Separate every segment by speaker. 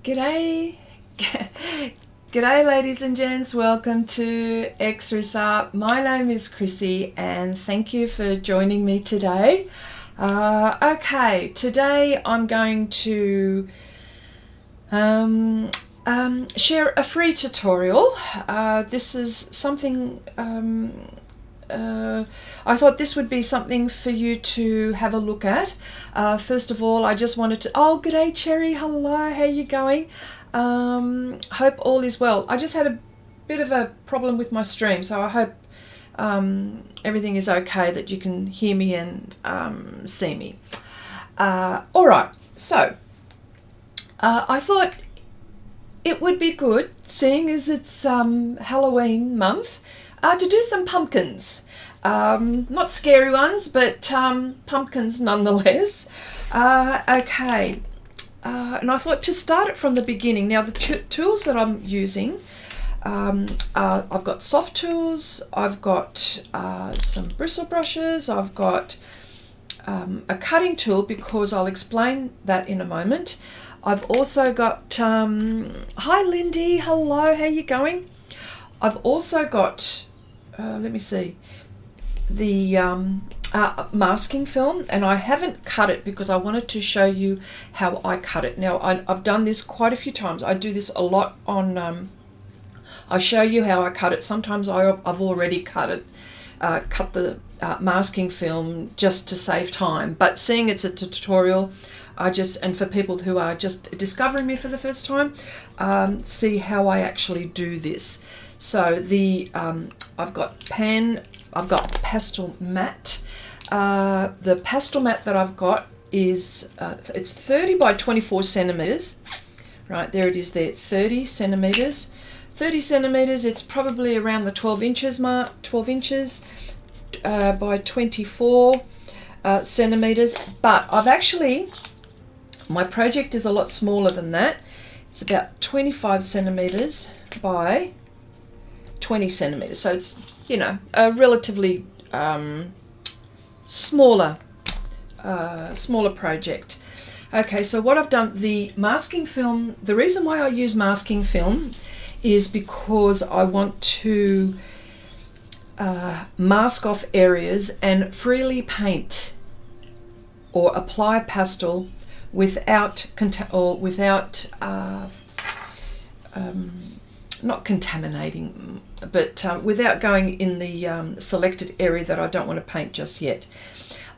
Speaker 1: G'day, g'day ladies and gents, welcome to Xrissart. My name is Chrissy and thank you for joining me today. Okay, today I'm going to share a free tutorial. This is something I thought this would be something for you to have a look at. First of all, I just wanted to, oh, g'day Cherry, hello, how you going? Hope all is well. I just had a bit of a problem with my stream, so I hope everything is okay, that you can hear me and see me. All right, so I thought it would be good, seeing as it's Halloween month, to do some pumpkins. Not scary ones, but pumpkins nonetheless. Okay, and I thought to start it from the beginning. Now the tools that I'm using, I've got Sofft Tools, I've got some Bristle Brushes, I've got a cutting tool, because I'll explain that in a moment. I've also got, hi Lindy, hello, how you going? I've also got, let me see, the masking film, and I haven't cut it because I wanted to show you how I cut it. Now I've done this quite a few times. I do this a lot on, I show you how I cut it. Sometimes I've already cut the masking film just to save time, but seeing it's a tutorial, and for people who are just discovering me for the first time, see how I actually do this. So I've got Pastelmat. The Pastelmat that I've got is it's 30 by 24 centimeters. Right, there it is there, 30 centimeters. 30 centimeters, it's probably around the 12 inches mark, 12 inches by 24 centimeters. But my project is a lot smaller than that. It's about 25 centimeters by 20 centimeters. So it's, you know, a relatively smaller project. Okay, so what I've done, the masking film, the reason why I use masking film is because I want to mask off areas and freely paint or apply pastel without not contaminating, but without going in the selected area that I don't want to paint just yet.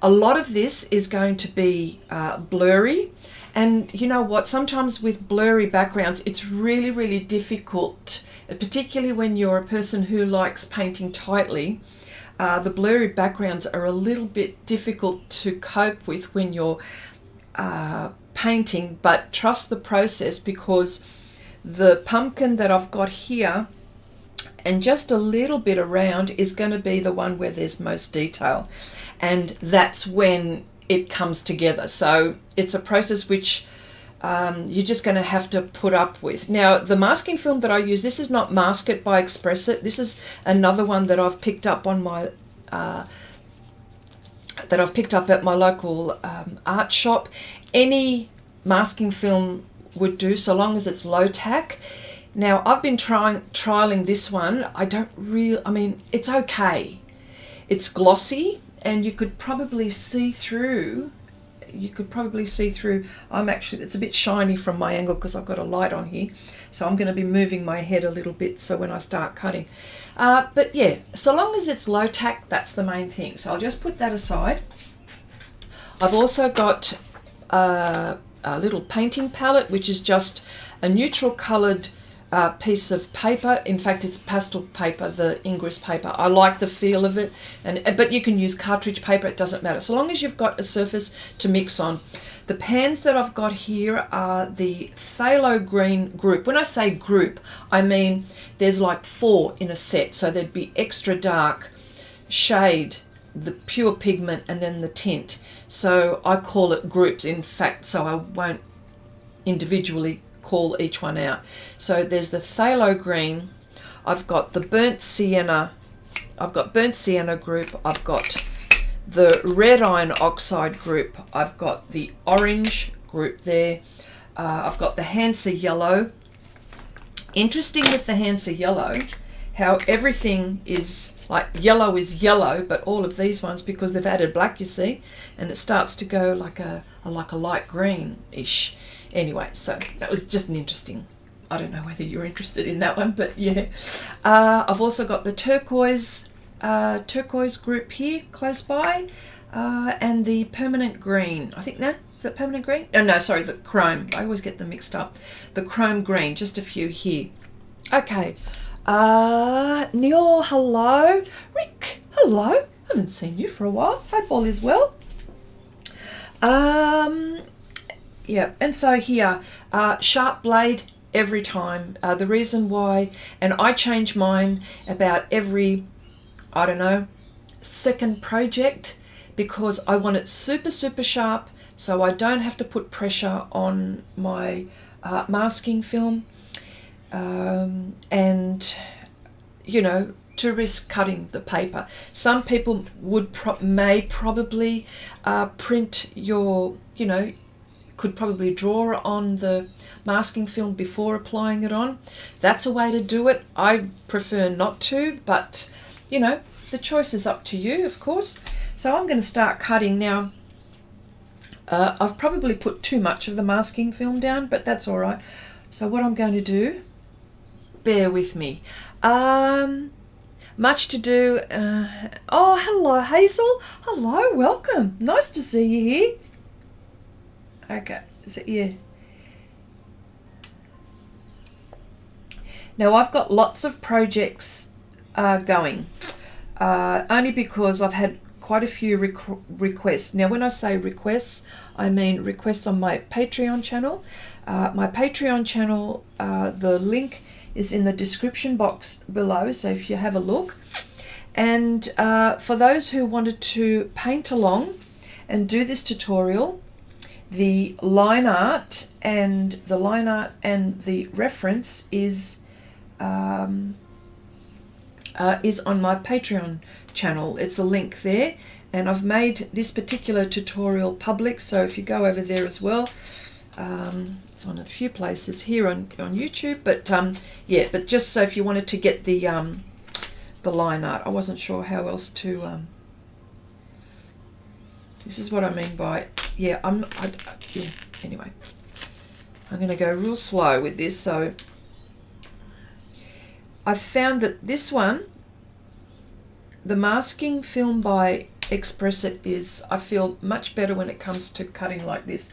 Speaker 1: A lot of this is going to be blurry, and you know what, sometimes with blurry backgrounds it's really, really difficult, particularly when you're a person who likes painting tightly. The blurry backgrounds are a little bit difficult to cope with when you're painting, but trust the process, because the pumpkin that I've got here and just a little bit around is going to be the one where there's most detail, and that's when it comes together. So it's a process which you're just going to have to put up with. Now the masking film that I use, this is not Mask It by Express It. This is another one that I've picked up on my that I've picked up at my local art shop. Any masking film would do, so long as it's low tack. Now I've been trialing this one. I mean, it's okay. It's glossy, and you could probably see through. It's a bit shiny from my angle because I've got a light on here, so I'm going to be moving my head a little bit so when I start cutting. But yeah, so long as it's low tack, that's the main thing. So I'll just put that aside. I've also got a little painting palette, which is just a neutral coloured piece of paper. In fact, it's pastel paper, the Ingress paper. I like the feel of it, but you can use cartridge paper, it doesn't matter, so long as you've got a surface to mix on. The pans that I've got here are the Phthalo green group. When I say group, I mean there's like 4 in a set, so there'd be extra dark, shade, the pure pigment, and then the tint. So I call it groups, in fact, so I won't individually call each one out. So there's the Phthalo green, I've got the burnt sienna group, I've got the red iron oxide group, I've got the orange group there, I've got the Hansa Yellow. Interesting with the Hansa Yellow, how everything is like yellow is yellow, but all of these ones, because they've added black, you see, and it starts to go like a light green-ish. Anyway, so that was just an interesting, I don't know whether you're interested in that one, but yeah. I've also got the turquoise group here close by, and the permanent green. I think is that permanent green? Oh no, sorry, the chrome. I always get them mixed up. The chrome green, just a few here. Okay. Neil, hello. Rick, hello. Haven't seen you for a while. Hope all is well. Yeah, and so here, sharp blade every time. The reason why, and I change mine about every, I don't know, second project, because I want it super, super sharp, so I don't have to put pressure on my masking film, and, you know, to risk cutting the paper. Some people may probably print your, you know, could probably draw on the masking film before applying it on. That's a way to do it. I prefer not to, but, you know, the choice is up to you, of course. So I'm going to start cutting now. I've probably put too much of the masking film down, but that's all right. So what I'm going to do, bear with me. Much to do. Oh, hello, Hazel. Hello, welcome. Nice to see you here. Okay, is it you? Now I've got lots of projects going, only because I've had quite a few requests. Now when I say requests, I mean requests on my Patreon channel. My Patreon channel, the link is in the description box below, so if you have a look. And for those who wanted to paint along and do this tutorial, the line art and the reference is on my Patreon channel. It's a link there, and I've made this particular tutorial public, so if you go over there as well, it's on a few places here on YouTube, but yeah, but just so if you wanted to get the line art, I wasn't sure how else to this is what I mean by, yeah, yeah, anyway, I'm going to go real slow with this. So I've found that this one, the masking film by Xrissart, is, I feel, much better when it comes to cutting like this.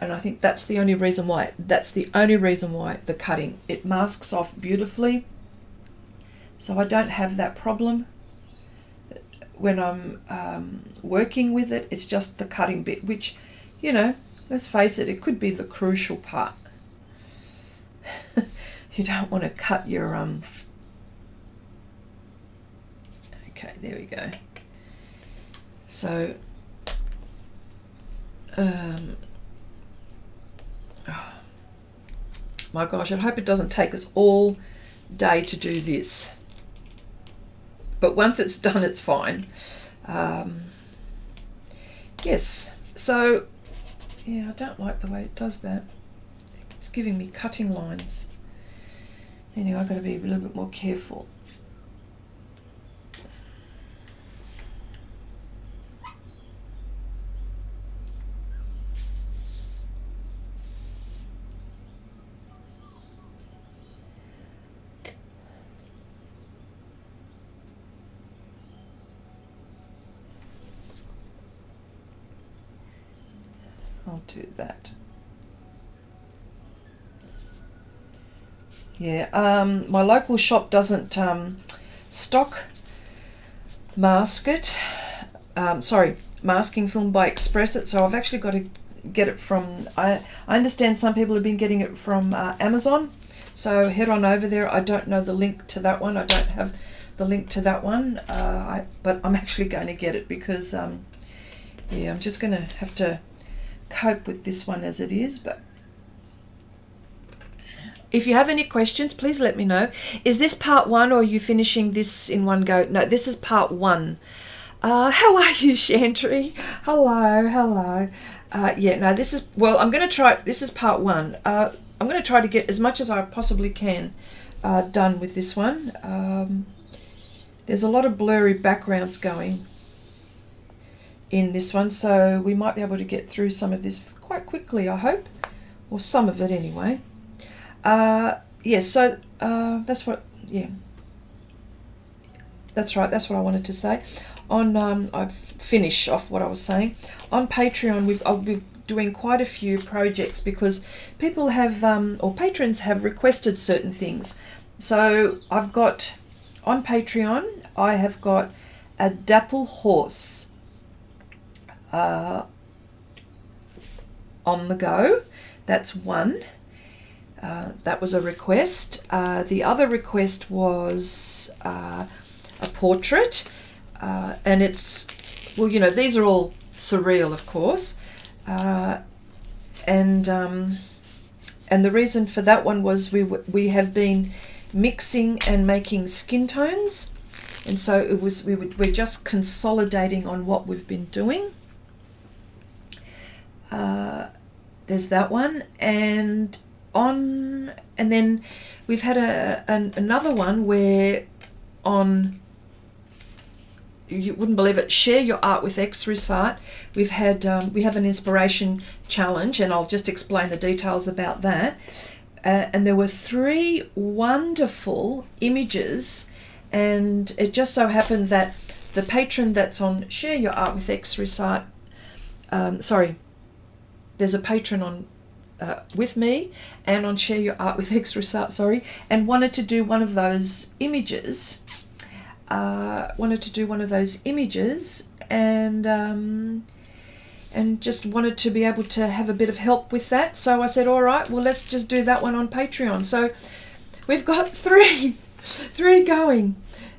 Speaker 1: And I think that's the only reason why. That's the only reason why, the cutting. It masks off beautifully. So I don't have that problem when I'm working with it. It's just the cutting bit, which, you know, let's face it, it could be the crucial part. You don't want to cut your okay, there we go. So oh my gosh, I hope it doesn't take us all day to do this, but once it's done, it's fine. Yes, so yeah, I don't like the way it does that. It's giving me cutting lines. Anyway, I've got to be a little bit more careful. I'll do that. Yeah, my local shop doesn't stock masking film by Xrissart, so I've actually got to get it from, I understand some people have been getting it from Amazon, so head on over there. I don't know the link to that one. I don't have the link to that one, but I'm actually going to get it because, yeah, I'm just going to have to cope with this one as it is. But if you have any questions, please let me know. Is this part one, or are you finishing this in one go? No, this is part one. How are you, Chantry? Hello, hello. Yeah, no, this is, well, I'm going to try, this is part one. I'm going to try to get as much as I possibly can done with this one. There's a lot of blurry backgrounds going in this one, so we might be able to get through some of this quite quickly, I hope, or some of it anyway. Yeah, so that's what, yeah, that's right, that's what I wanted to say. On I've finished off what I was saying. On Patreon, I'll be doing quite a few projects because people have, or patrons have requested certain things. So I've got, on Patreon, I have got a dapple horse on the go. That's one. That was a request. The other request was a portrait. And it's, well, you know, these are all surreal, of course, and the reason for that one was we have been mixing and making skin tones, and so it was we're just consolidating on what we've been doing. There's that one, and then we've had another one where on, you wouldn't believe it, share your art with Xrissart. We've had we have an inspiration challenge, and I'll just explain the details about that. And there were 3 wonderful images, and it just so happened that the patron that's on Share Your Art with Xrissart, sorry, there's a patron on with me and on Share Your Art with Xrissart, sorry, and wanted to do one of those images. And just wanted to be able to have a bit of help with that. So I said, all right, well, let's just do that one on Patreon. So we've got three going,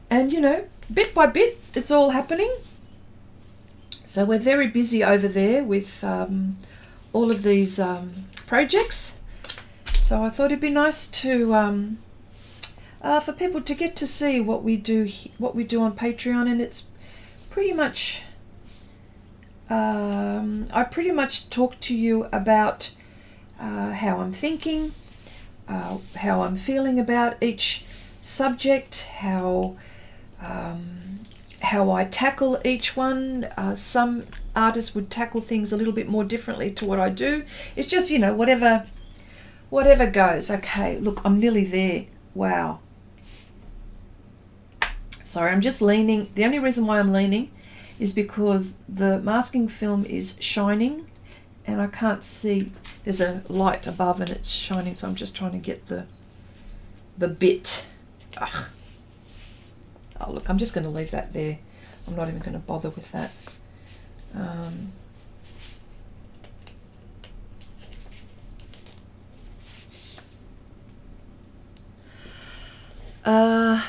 Speaker 1: and you know, bit by bit, it's all happening. So we're very busy over there with all of these projects. So I thought it'd be nice to for people to get to see what we do on Patreon, and it's pretty much I pretty much talk to you about how I'm thinking, how I'm feeling about each subject, how I tackle each one. Some artists would tackle things a little bit more differently to what I do. It's just, you know, whatever goes. Okay, look, I'm nearly there. Wow. Sorry, I'm just leaning. The only reason why I'm leaning is because the masking film is shining and I can't see. There's a light above and it's shining, so I'm just trying to get the bit. Ugh. Oh, look, I'm just going to leave that there. I'm not even going to bother with that.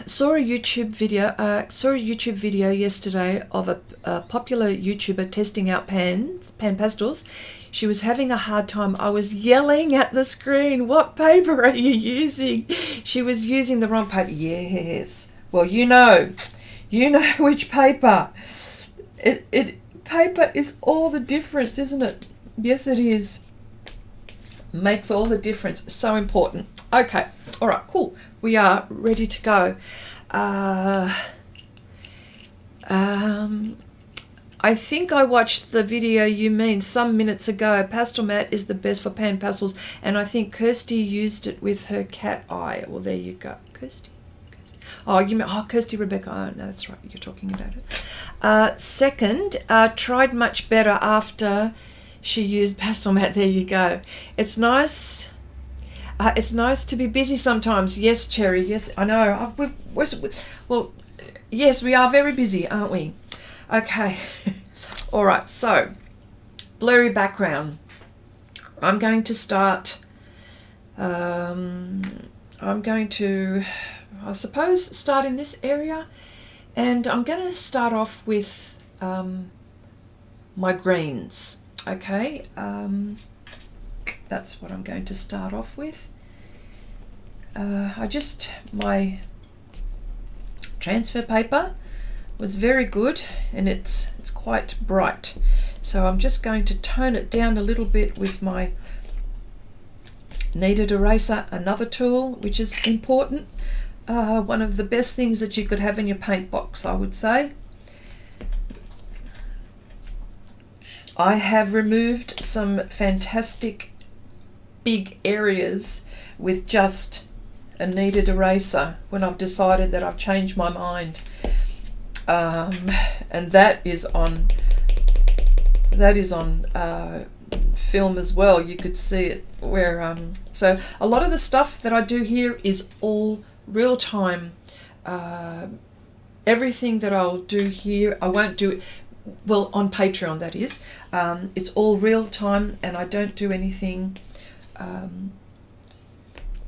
Speaker 1: Saw a YouTube video yesterday of a popular YouTuber testing out PanPastels. She was having a hard time. I was yelling at the screen, "What paper are you using?" She was using the wrong paper. Yes. Well, you know which paper. Paper is all the difference, isn't it? Yes, it is. Makes all the difference. So important. Okay. All right. Cool. We are ready to go. I think I watched the video you mean some minutes ago. Pastelmat is the best for PanPastels, and I think Kirsty used it with her cat eye. Well, there you go. Kirsty. Oh, you mean, Kirsty Rebecca. Oh, no, that's right. You're talking about it. Second, tried much better after she used Pastelmat. There you go. It's nice. It's nice to be busy sometimes. Yes, Cherry. Yes, I know. Well, yes, we are very busy, aren't we? Okay. All right. So, blurry background. I'm going to start. I'm going to, I suppose, start in this area, and I'm going to start off with my greens. Okay. That's what I'm going to start off with. My transfer paper was very good, and it's quite bright. So I'm just going to tone it down a little bit with my kneaded eraser, another tool which is important. One of the best things that you could have in your paint box, I would say. I have removed some fantastic big areas with just a kneaded eraser when I've decided that I've changed my mind. And that is on film as well. You could see it where so a lot of the stuff that I do here is all real time. Everything that I'll do here, I won't do it, well, on Patreon that is. It's all real time, and I don't do anything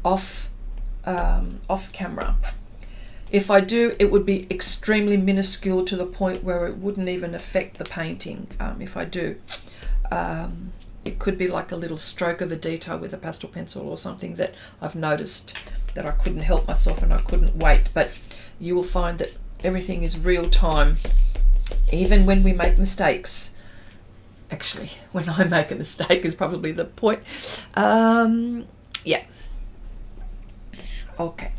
Speaker 1: off camera. If I do, it would be extremely minuscule to the point where it wouldn't even affect the painting. If I do, it could be like a little stroke of a detail with a pastel pencil or something that I've noticed that I couldn't help myself and I couldn't wait. But you will find that everything is real time, even when we make mistakes. Actually, when I make a mistake is probably the point. Yeah. Okay,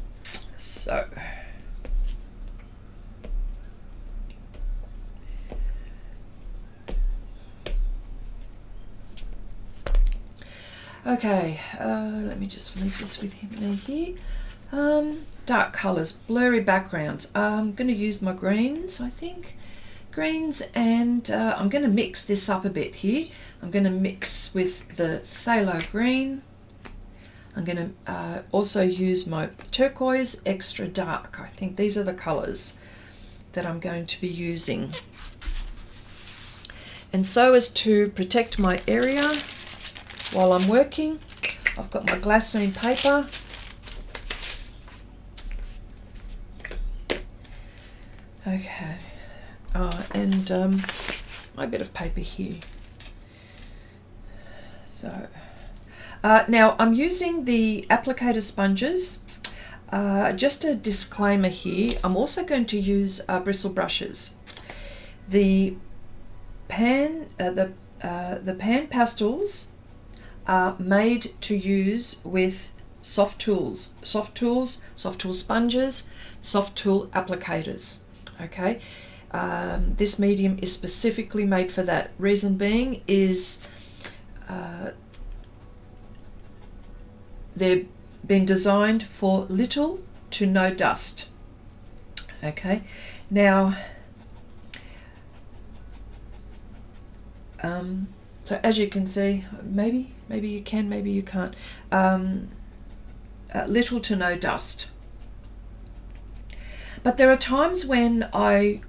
Speaker 1: so okay, let me just leave this with him here. Dark colours, blurry backgrounds. I'm going to use my greens, I think. Greens, and I'm going to mix this up a bit here. I'm going to mix with the Phthalo green. I'm going to also use my Turquoise extra dark. I think these are the colours that I'm going to be using. And so as to protect my area while I'm working, I've got my glassine paper. Okay, and my bit of paper here. So now I'm using the applicator sponges. Just a disclaimer here, I'm also going to use bristle brushes. The PanPastels are made to use with Sofft Tools, Sofft Tools sponges, Sofft Tool applicators. Okay, this medium is specifically made for that. Reason being is they've been designed for little to no dust. Okay, now so as you can see, maybe you can, maybe you can't, little to no dust. But there are times when I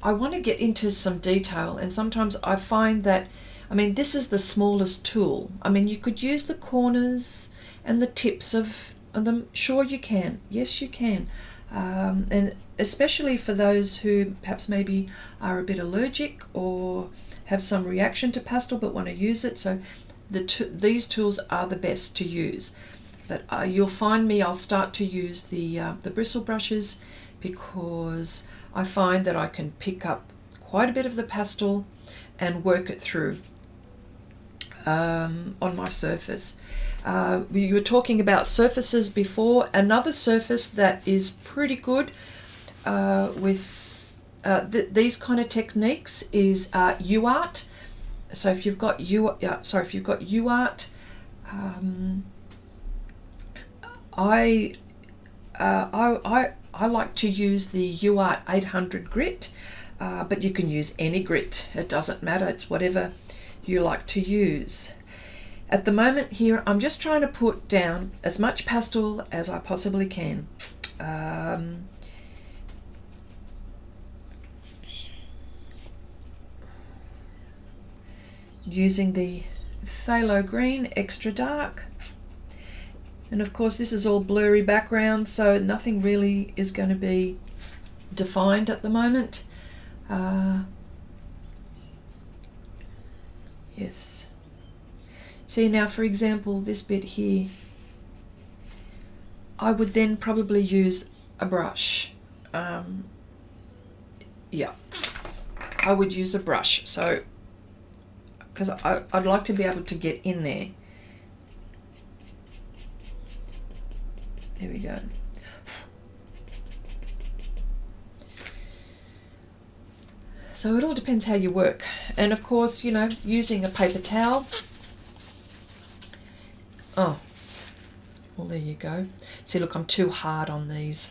Speaker 1: want to get into some detail, and sometimes I find that, I mean, this is the smallest tool. I mean, you could use the corners and the tips of them. Sure, you can. Yes, you can. And especially for those who perhaps maybe are a bit allergic or have some reaction to pastel but want to use it. So these tools are the best to use. But you'll find me, I'll start to use the bristle brushes, because I find that I can pick up quite a bit of the pastel and work it through on my surface. You were talking about surfaces before. Another surface that is pretty good with these kind of techniques is UArt. So if you've got UArt, I like to use the UArt 800 grit, but you can use any grit. It doesn't matter. It's whatever you like to use. At the moment here, I'm just trying to put down as much pastel as I possibly can. Using the Phthalo green extra dark. And of course this is all blurry background, so nothing really is going to be defined at the moment. Yes. See now, for example, this bit here, I would then probably use a brush. Yeah, I would use a brush. So because I'd like to be able to get in there. There we go. So it all depends how you work. And of course, you know, using a paper towel. Oh, well, there you go. See, look, I'm too hard on these.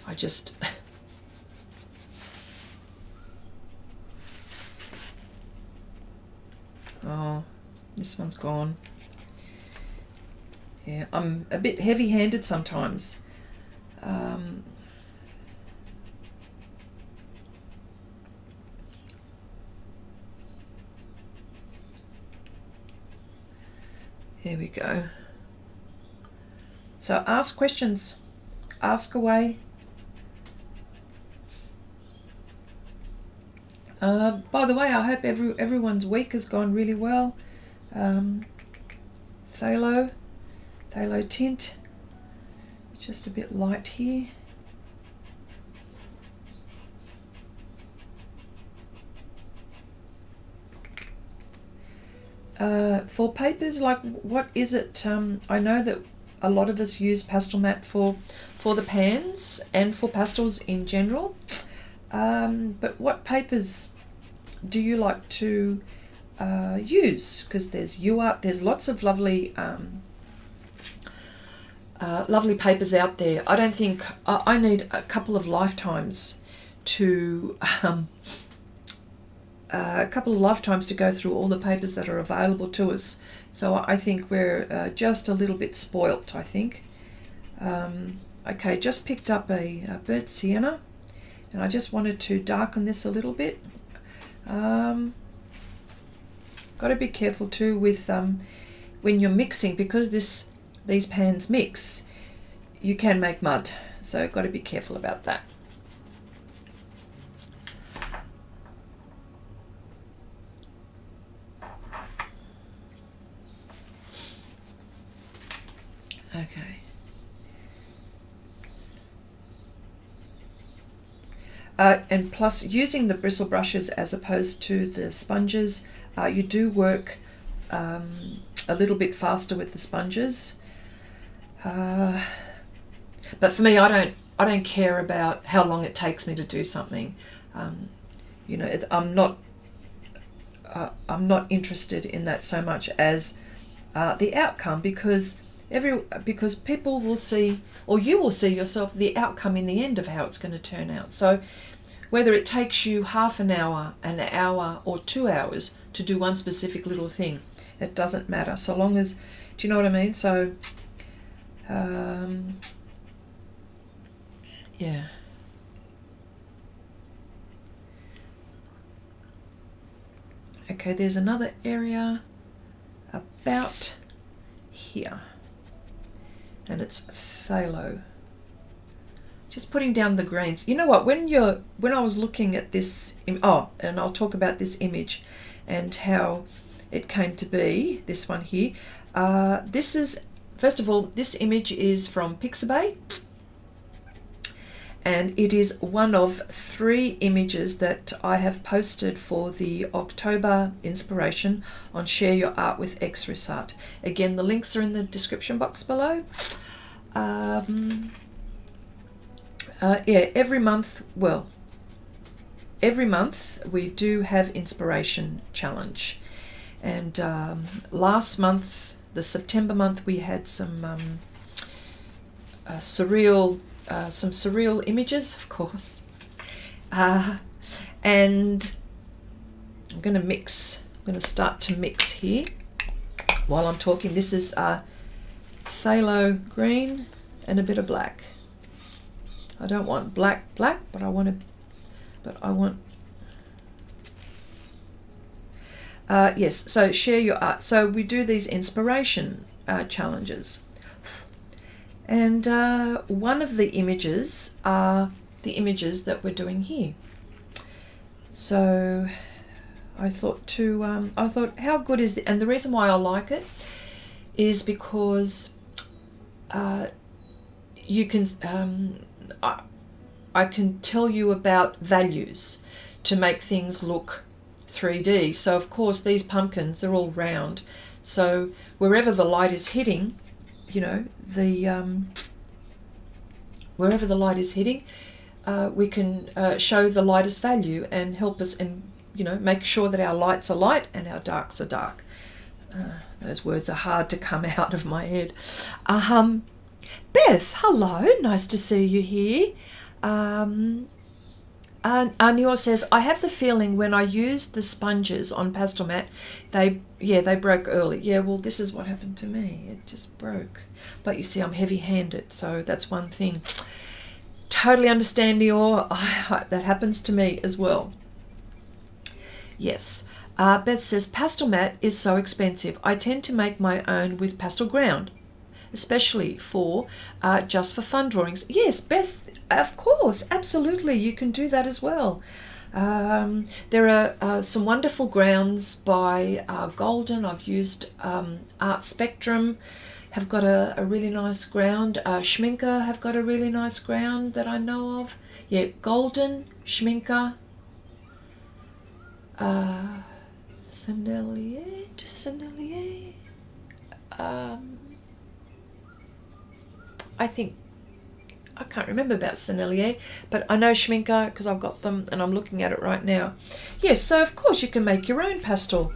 Speaker 1: I just... Oh, this one's gone. Yeah, I'm a bit heavy-handed sometimes. Here we go. So ask questions. Ask away. By the way, I hope everyone's week has gone really well. Phthalo tint, just a bit light here. For papers, like, what is it? I know that a lot of us use Pastelmat for the pans and for pastels in general. But what papers do you like to use? Because there's UART, there's lots of lovely lovely papers out there. I don't think I need a couple of lifetimes to go through all the papers that are available to us. So I think we're just a little bit spoilt, I think. Okay, just picked up a burnt sienna, and I just wanted to darken this a little bit. Got to be careful too with when you're mixing, because these pans mix, you can make mud, so got to be careful about that. Okay. And plus, using the bristle brushes as opposed to the sponges, you do work a little bit faster with the sponges. But for me, I don't care about how long it takes me to do something. You know, I'm not interested in that so much as the outcome, because people will see, or you will see yourself, the outcome in the end of how it's going to turn out. So whether it takes you half an hour, or 2 hours to do one specific little thing, it doesn't matter, so long as, do you know what I mean? So yeah. Okay, there's another area about here, and it's phthalo. Just putting down the greens. You know what, when I was looking at this, and I'll talk about this image and how it came to be, this one here. This is, first of all, this image is from Pixabay, and it is one of 3 images that I have posted for the October inspiration on Share Your Art with Xrissart. Again, the links are in the description box below. Yeah, every month we do have inspiration challenge, and last month, the September month, we had some surreal images, of course, and I'm going to start to mix here while I'm talking. This is phthalo green and a bit of black. I don't want black, but I want yes, so share your art. So we do these inspiration challenges, and one of the images are the images that we're doing here. So I thought how good is it? And the reason why I like it is because you can I can tell you about values to make things look 3D. So of course these pumpkins, they're all round. So wherever the light is hitting, you know, wherever the light is hitting, we can show the lightest value and help us, and you know, make sure that our lights are light and our darks are dark. Those words are hard to come out of my head. Beth, hello, nice to see you here. Anil says, I have the feeling when I used the sponges on Pastelmat, they broke early. Yeah, well, this is what happened to me. It just broke. But you see, I'm heavy-handed, so that's one thing. Totally understand, Nior. That happens to me as well. Yes. Beth says, Pastelmat is so expensive. I tend to make my own with pastel ground, especially for just for fun drawings. Yes, Beth, of course, absolutely, you can do that as well. There are some wonderful grounds by Golden. I've used Art Spectrum, have got a really nice ground. Schminker have got a really nice ground that I know of. Yeah, Golden, Schminker, Sennelier, I think, I can't remember about Sennelier, but I know Schminker because I've got them and I'm looking at it right now. Yes, so of course you can make your own pastel,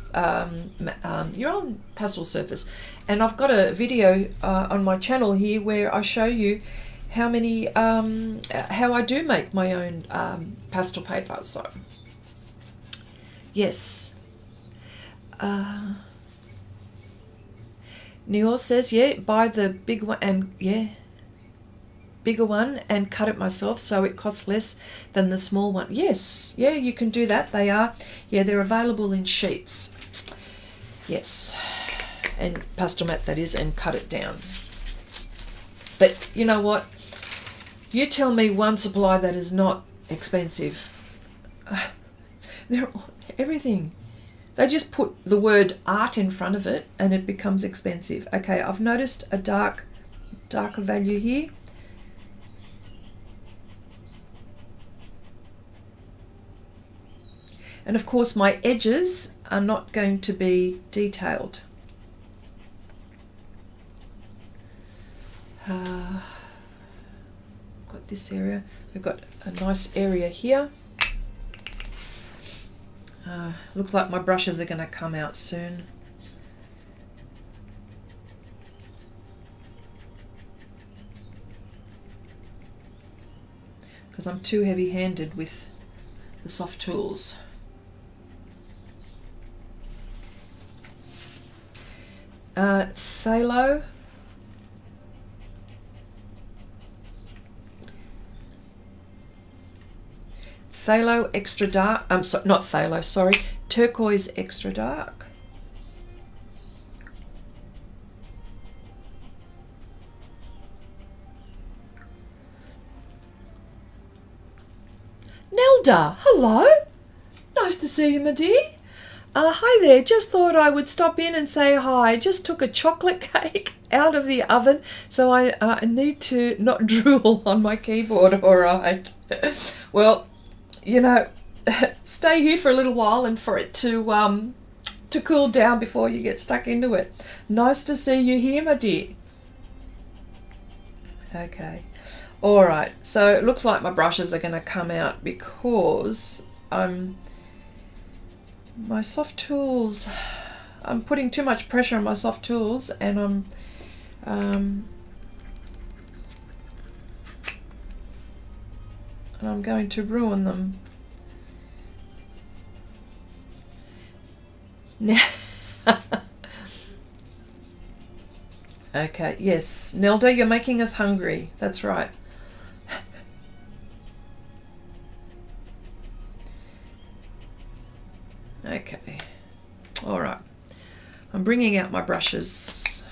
Speaker 1: surface. And I've got a video on my channel here where I show you how many, how I do make my own pastel paper. So, yes. Neil says, yeah, buy the big one, and yeah, bigger one and cut it myself so it costs less than the small one. Yes, yeah, you can do that. They are, yeah, they're available in sheets. Yes, and Pastelmat that is, and cut it down. But you know what? You tell me one supply that is not expensive. They're everything. They just put the word art in front of it and it becomes expensive. Okay, I've noticed a darker value here. And of course my edges are not going to be detailed. Got this area. We've got a nice area here. Looks like my brushes are going to come out soon. Because I'm too heavy-handed with the Sofft Tools. Phthalo. Phthalo extra dark, not phthalo, sorry, turquoise extra dark. Nelda, hello. Nice to see you, my dear. Hi there, just thought I would stop in and say hi. Just took a chocolate cake out of the oven, so I need to not drool on my keyboard, all right. Well, you know, stay here for a little while and for it to cool down before you get stuck into it. Nice to see you here, my dear. Okay, all right. So it looks like my brushes are going to come out because my Sofft Tools, I'm putting too much pressure on my Sofft Tools, and I'm going to ruin them. Now, okay, yes, Nelda, you're making us hungry. That's right. Okay, all right. I'm bringing out my brushes.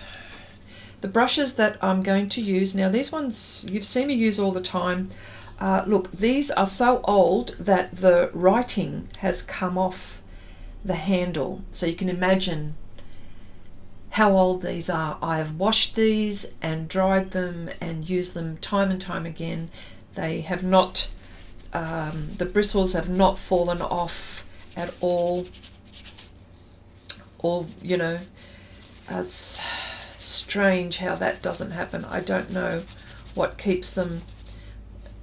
Speaker 1: The brushes that I'm going to use now, these ones you've seen me use all the time. Look, these are so old that the writing has come off the handle, so you can imagine how old these are. I have washed these and dried them and used them time and time again. They have not, the bristles have not fallen off at all. Or, you know, it's strange how that doesn't happen. I don't know what keeps them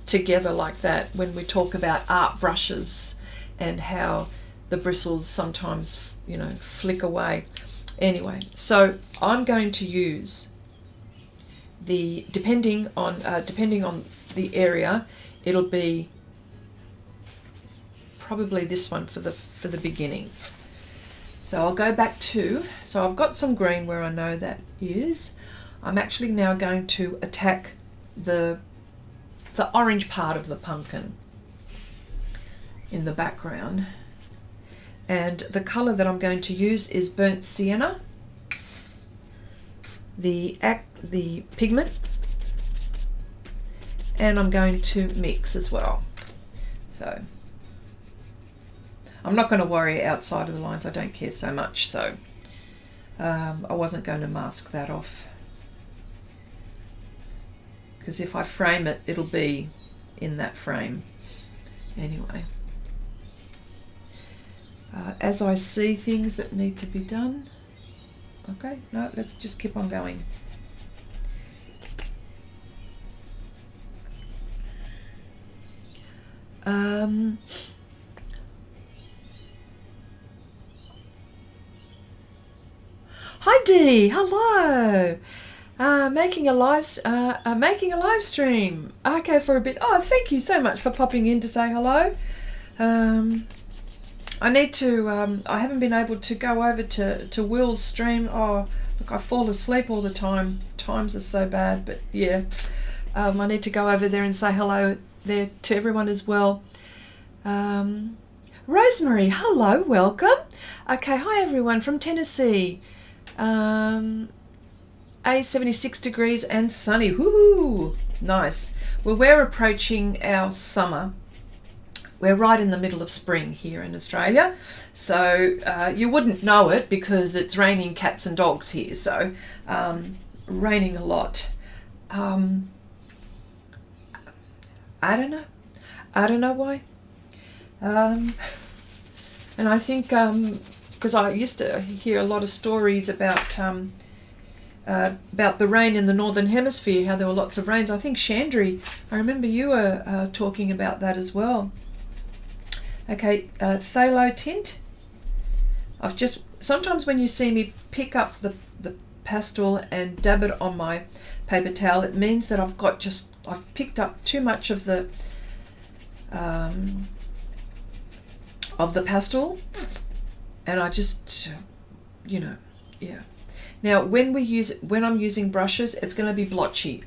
Speaker 1: together like that when we talk about art brushes and how the bristles sometimes, you know, flick away. Anyway, so I'm going to use the, depending on the area, it'll be probably this one for the beginning. So I'll go back to, so I've got some green where I know that is. I'm actually now going to attack the orange part of the pumpkin in the background. And the colour that I'm going to use is burnt sienna, the pigment, and I'm going to mix as well. So I'm not going to worry outside of the lines, I don't care so much, so I wasn't going to mask that off, because if I frame it, it'll be in that frame anyway. As I see things that need to be done, okay, no, let's just keep on going. Hi Dee, hello. Making a live stream. Okay, for a bit. Oh, thank you so much for popping in to say hello. I need to. I haven't been able to go over to Will's stream. Oh, look, I fall asleep all the time. Times are so bad, but yeah, I need to go over there and say hello there to everyone as well. Rosemary, hello, welcome. Okay, hi everyone from Tennessee. 76 degrees and sunny. Woohoo! Nice. Well, we're approaching our summer. We're right in the middle of spring here in Australia. So you wouldn't know it because it's raining cats and dogs here. So raining a lot. I don't know. I don't know why. And I think because I used to hear a lot of stories about the rain in the Northern Hemisphere, how there were lots of rains. I think Chandri, I remember you were talking about that as well. Okay, Phthalo tint. I've just, sometimes when you see me pick up the pastel and dab it on my paper towel, it means that I've picked up too much of the pastel, and I just, you know, yeah. Now, when I'm using brushes, it's going to be blotchy.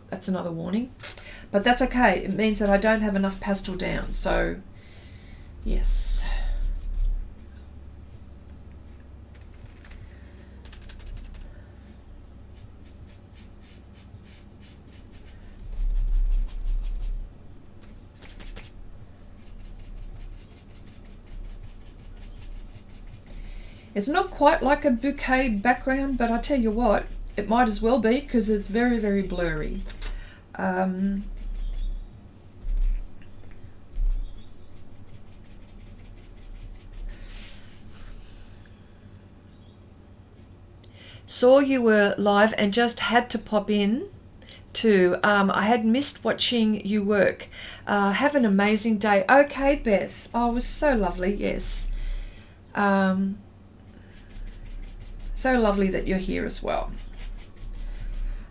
Speaker 1: That's another warning, but that's okay. It means that I don't have enough pastel down. So, yes. It's not quite like a bouquet background, but I tell you what, it might as well be because it's very, very blurry. Saw you were live and just had to pop in too. I had missed watching you work. Have an amazing day. Okay, Beth. Oh, it was so lovely. Yes. So lovely that you're here as well.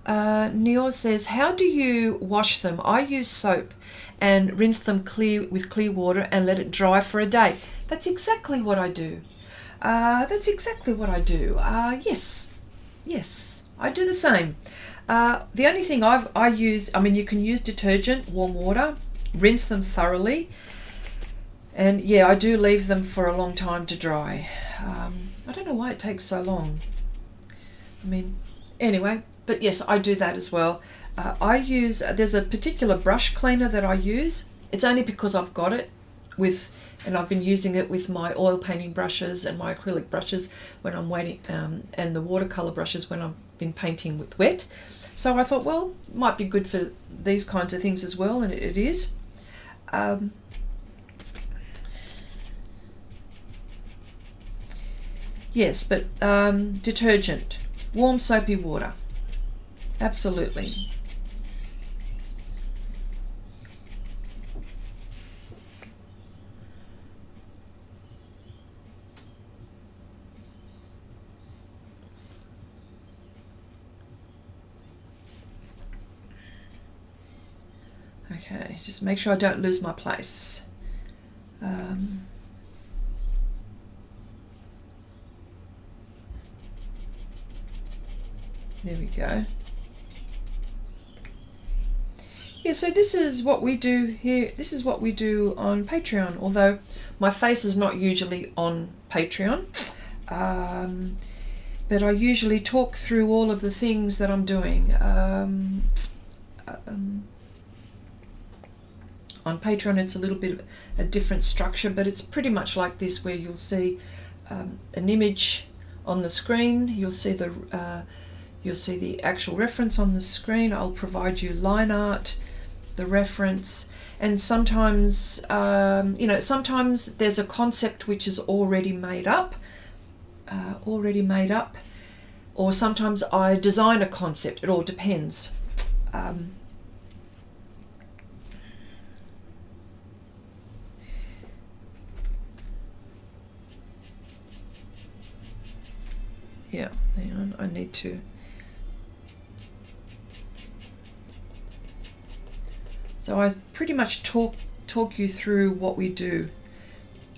Speaker 1: Neil says, how do you wash them? I use soap and rinse them with clear water and let it dry for a day. That's exactly what I do. Yes, I do the same. The only thing I use, I mean, you can use detergent, warm water, rinse them thoroughly. And yeah, I do leave them for a long time to dry. I don't know why it takes so long. I mean, anyway, but yes, I do that as well. There's a particular brush cleaner that I use. It's only because I've got it and I've been using it with my oil painting brushes and my acrylic brushes when I'm waiting, and the watercolor brushes when I've been painting with wet. So I thought, well, it might be good for these kinds of things as well, and it is. Yes, but detergent, warm soapy water, absolutely. Okay, just make sure I don't lose my place. There we go. Yeah, so this is what we do here. This is what we do on Patreon, although my face is not usually on Patreon. But I usually talk through all of the things that I'm doing. On Patreon it's a little bit of a different structure, but it's pretty much like this, where you'll see an image on the screen, you'll see the actual reference on the screen. I'll provide you line art, the reference, and sometimes sometimes there's a concept which is already made up, or sometimes I design a concept. It all depends. Yeah, hang on, I need to. So I pretty much talk you through what we do,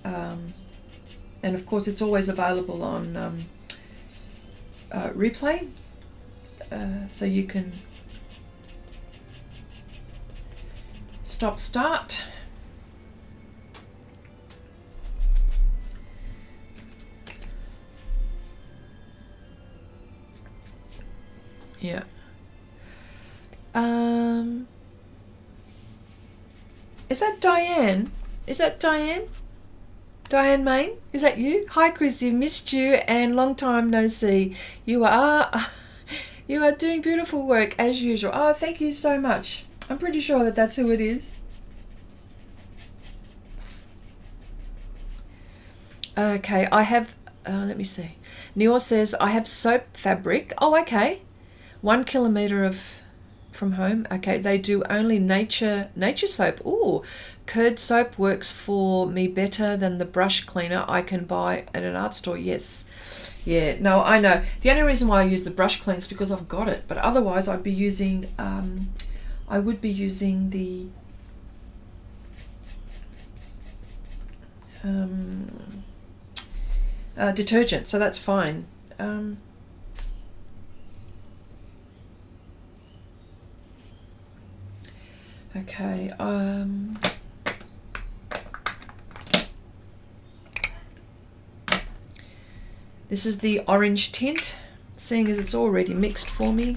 Speaker 1: and of course it's always available on replay, so you can stop, start. Yeah. Is that Diane? Is that Diane? Diane Main? Is that you? Hi Chrissy, missed you and long time no see. You are doing beautiful work as usual. Oh, thank you so much. I'm pretty sure that that's who it is. Okay, I have, let me see. Neil says, I have soap fabric. Oh, okay. 1 kilometre from home. Okay, they do only nature soap. Ooh, curd soap works for me better than the brush cleaner I can buy at an art store. Yes. Yeah, no, I know. The only reason why I use the brush cleaner is because I've got it. But otherwise I'd be using, I would be using the detergent, so that's fine. Okay, this is the orange tint, seeing as it's already mixed for me.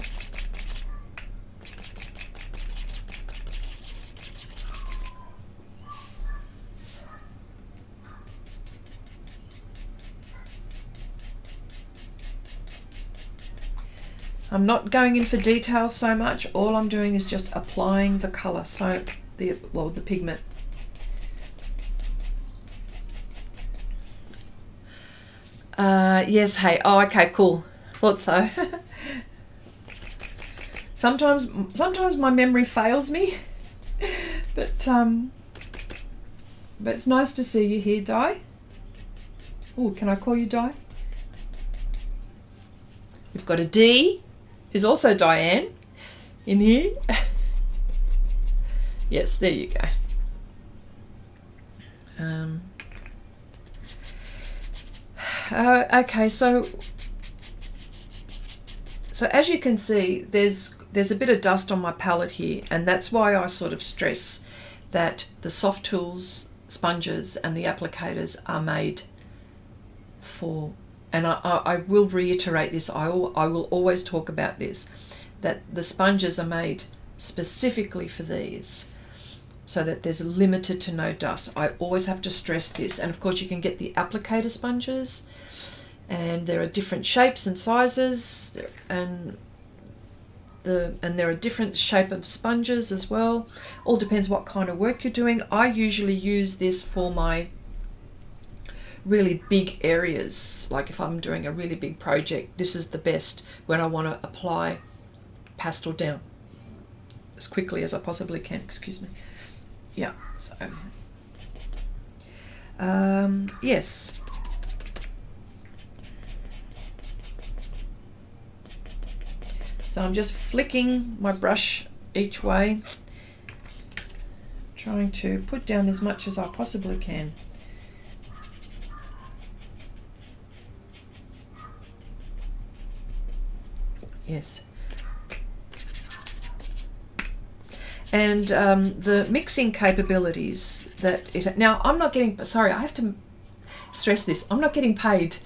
Speaker 1: I'm not going in for details so much. All I'm doing is just applying the colour, so the pigment. Yes, hey. Oh, okay, cool. Thought so. Sometimes my memory fails me, but it's nice to see you here, Di. Oh, can I call you Di? We've got a D. Is also Diane in here. Yes, there you go. Okay, so as you can see, there's a bit of dust on my palette here, and that's why I sort of stress that the Sofft Tools sponges and the applicators are made for. And I will reiterate this, I will always talk about this, that the sponges are made specifically for these, so that there's limited to no dust. I always have to stress this. And of course you can get the applicator sponges, and there are different shapes and sizes, and there are different shape of sponges as well. All depends what kind of work you're doing. I usually use this for my really big areas, like if I'm doing a really big project, this is the best when I want to apply pastel down as quickly as I possibly can. Excuse me. Yeah, so yes. So I'm just flicking my brush each way, trying to put down as much as I possibly can. Yes. And the mixing capabilities that it... Now, I'm not getting... Sorry, I have to stress this. I'm not getting paid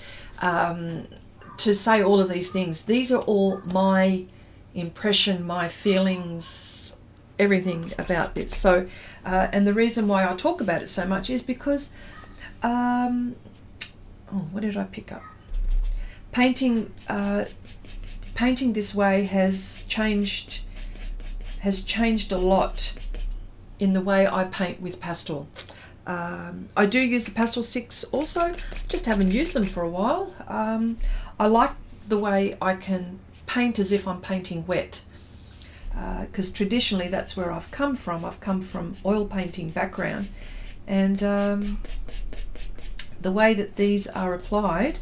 Speaker 1: to say all of these things. These are all my impression, my feelings, everything about this. So, and the reason why I talk about it so much is because... oh, what did I pick up? Painting this way has changed a lot in the way I paint with pastel. I do use the pastel sticks also, just haven't used them for a while. I like the way I can paint as if I'm painting wet, because traditionally that's where I've come from. I've come from oil painting background, and the way that these are applied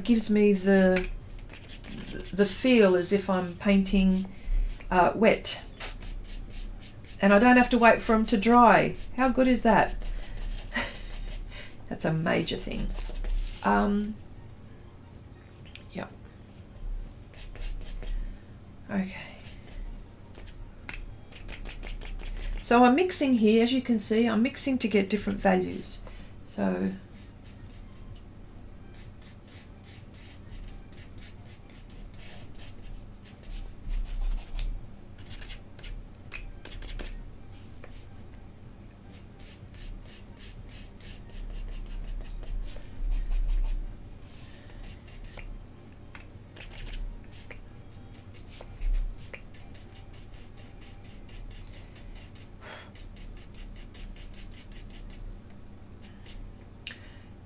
Speaker 1: gives me the feel as if I'm painting wet, and I don't have to wait for them to dry. How good is that? That's a major thing. Yeah. Okay. So I'm mixing here, as you can see, I'm mixing to get different values. So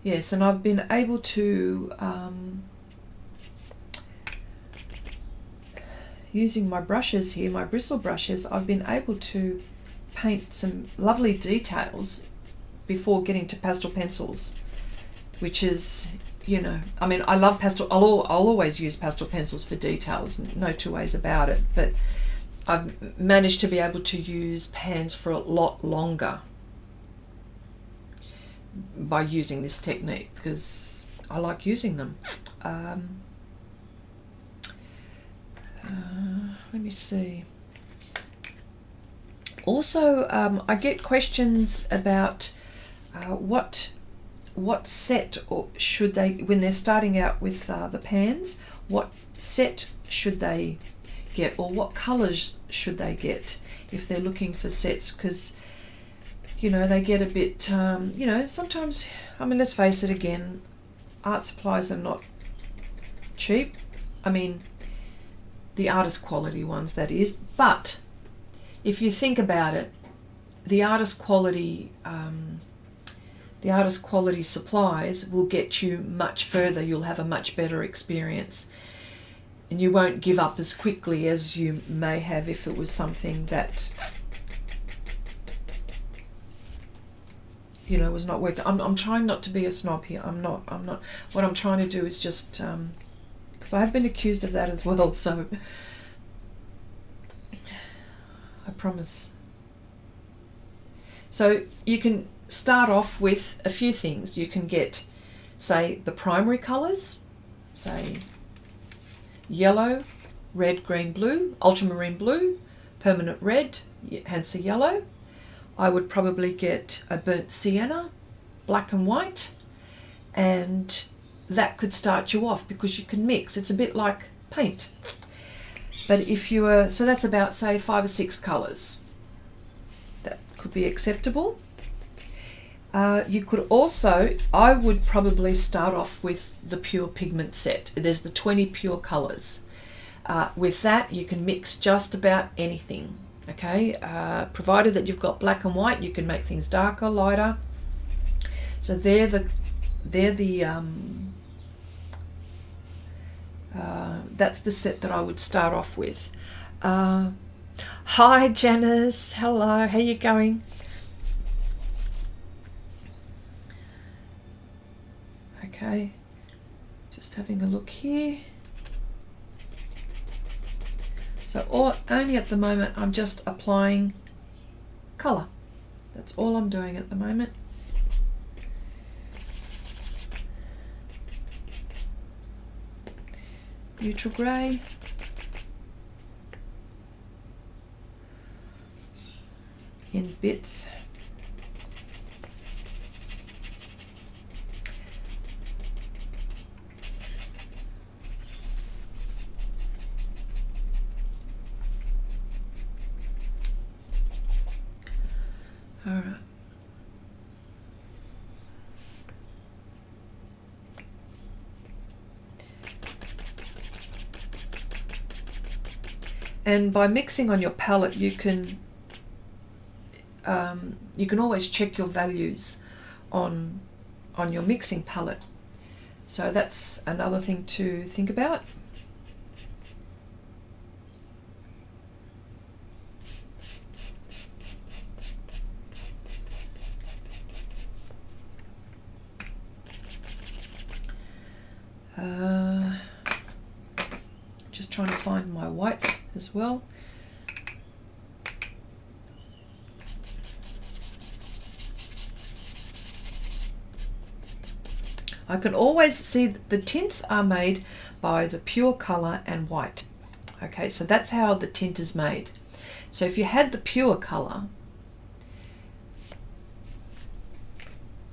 Speaker 1: yes, and I've been able to, using my brushes here, my bristle brushes, I've been able to paint some lovely details before getting to pastel pencils, which is, you know, I mean, I love pastel. I'll always use pastel pencils for details, no two ways about it, but I've managed to be able to use pans for a lot longer by using this technique, because I like using them. Let me see. Also, I get questions about what set or should they, when they're starting out with the pans, what set should they get, or what colors should they get if they're looking for sets, because you know, they get a bit, you know, sometimes, I mean, let's face it again, art supplies are not cheap. I mean, the artist quality ones, that is. But if you think about it, the artist quality supplies will get you much further. You'll have a much better experience, and you won't give up as quickly as you may have if it was something that, you know, was not working. I'm trying not to be a snob here. I'm not. What I'm trying to do is just, because I have been accused of that as well, so I promise. So you can start off with a few things. You can get, say, the primary colours, say yellow, red, green, blue, ultramarine blue, permanent red, Hansa yellow. I would probably get a burnt sienna, black and white, and that could start you off because you can mix. It's a bit like paint. But if you were, so that's about, say, 5 or 6 colours. That could be acceptable. You could also, I would probably start off with the pure pigment set. There's the 20 pure colours. With that, you can mix just about anything. Okay, provided that you've got black and white, you can make things darker, lighter. So they're they're the that's the set that I would start off with. Hi Janice, hello, how you going? Okay, just having a look here. So only at the moment I'm just applying colour. That's all I'm doing at the moment. Neutral grey. In bits. All right. And by mixing on your palette, you can always check your values on your mixing palette. So that's another thing to think about. Just trying to find my white as well. I can always see that the tints are made by the pure color and white. Okay, so that's how the tint is made. So if you had the pure color,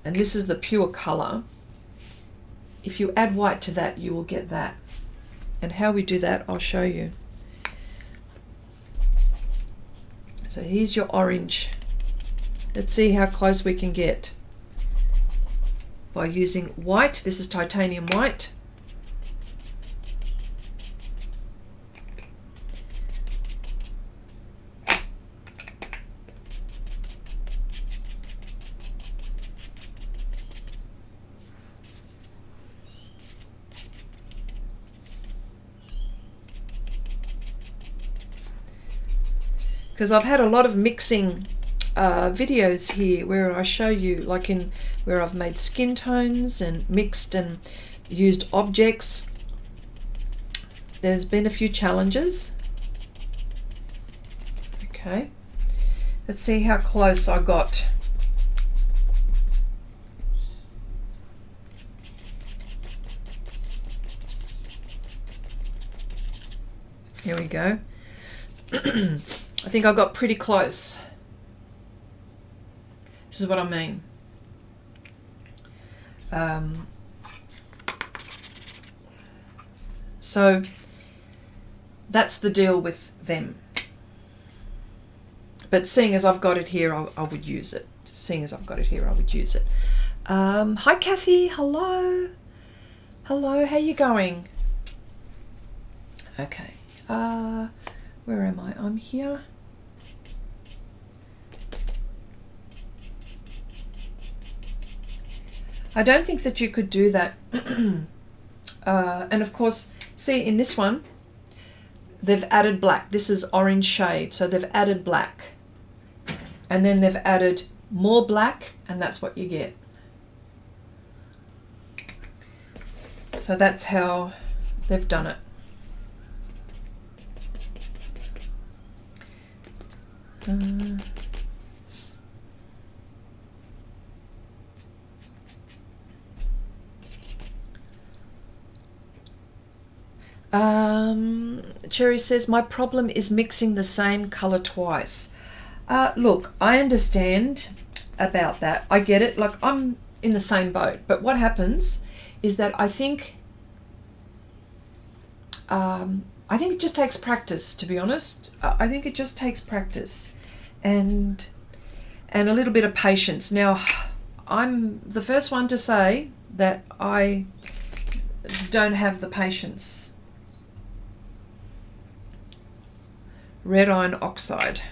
Speaker 1: and this is the pure color, if you add white to that, you will get that. And how we do that, I'll show you. So here's your orange. Let's see how close we can get by using white. This is titanium white. Because I've had a lot of mixing videos here where I show you, like in where I've made skin tones and mixed and used objects. There's been a few challenges. Okay, let's see how close I got. Here we go. I think I got pretty close. This is what I mean. So that's the deal with them. But seeing as I've got it here, I would use it. Seeing as I've got it here, I would use it. Hi Kathy, hello. Hello, how you going? Okay. Where am I? I'm here. I don't think that you could do that. And of course, see in this one, they've added black. This is orange shade, so they've added black. And then they've added more black, and that's what you get. So that's how they've done it. Cherry says, my problem is mixing the same color twice. Look, I understand about that. I get it. Like, I'm in the same boat. But what happens is that I think it just takes practice, to be honest. I think it just takes practice and a little bit of patience. Now, I'm the first one to say that I don't have the patience. Red iron oxide.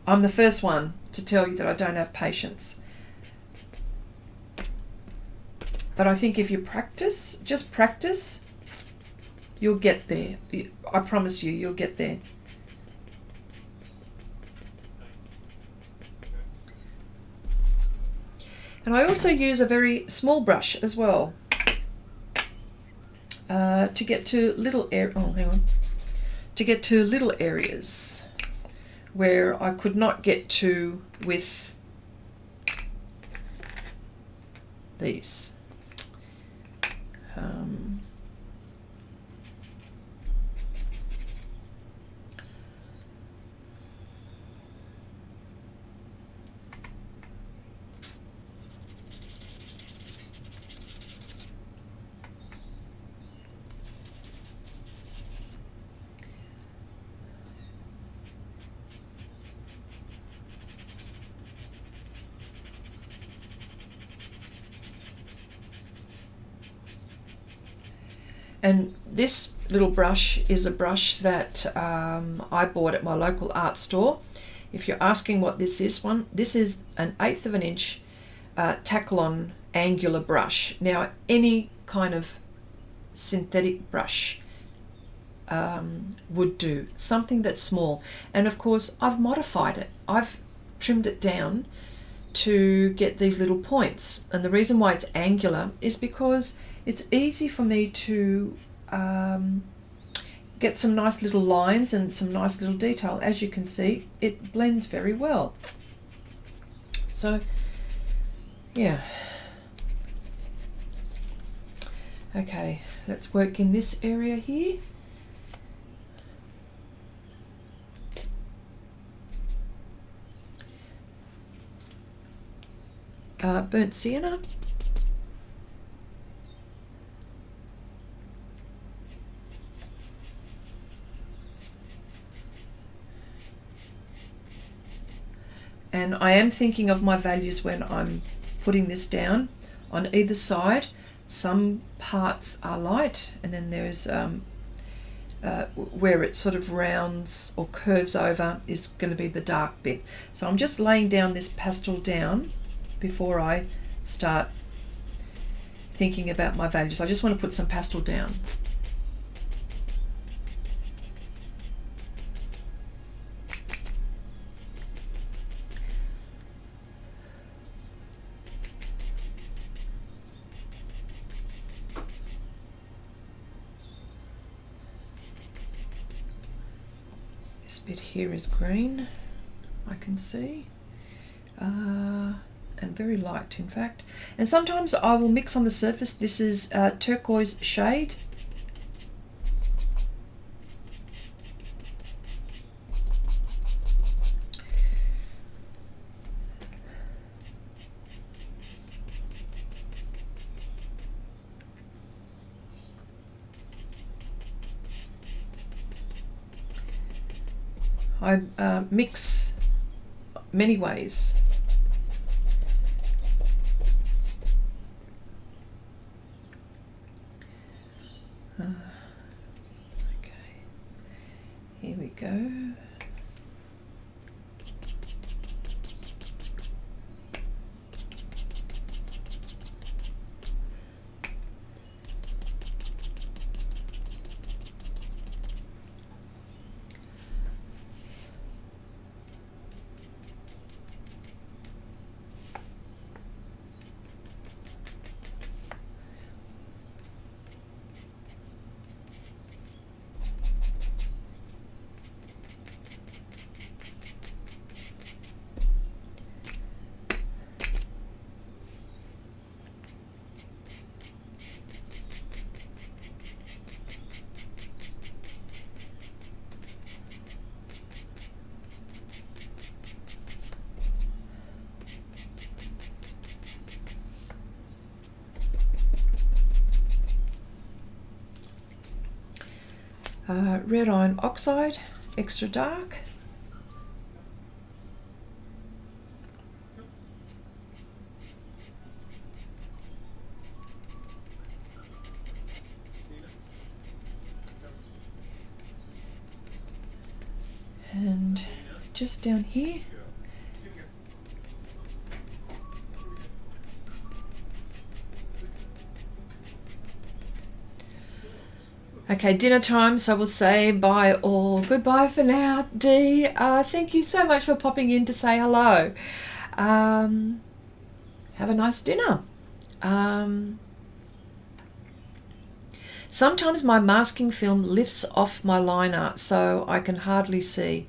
Speaker 1: I'm the first one to tell you that I don't have patience. But I think if you practice, just practice, you'll get there. I promise you, you'll get there. And I also use a very small brush as well to get to little to get to little areas where I could not get to with these. And this little brush is a brush that I bought at my local art store. If you're asking what this is, this is an 1/8 of an inch Taklon angular brush. Now, any kind of synthetic brush would do, something that's small. And of course, I've modified it. I've trimmed it down to get these little points. And the reason why it's angular is because it's easy for me to get some nice little lines and some nice little detail. As you can see, it blends very well. So, yeah. Okay, let's work in this area here. Burnt sienna. And I am thinking of my values when I'm putting this down on either side. Some parts are light, and then there's where it sort of rounds or curves over is going to be the dark bit. So I'm just laying down this pastel down before I start thinking about my values. I just want to put some pastel down. This bit here is green, I can see, and very light in fact. And sometimes I will mix on the surface. This is turquoise shade. I mix many ways. Okay, here we go. Red iron oxide, extra dark. And just down here. Okay, dinner time, so we'll say bye all. Goodbye for now, Dee. Thank you so much for popping in to say hello. Have a nice dinner. Sometimes my masking film lifts off my liner, so I can hardly see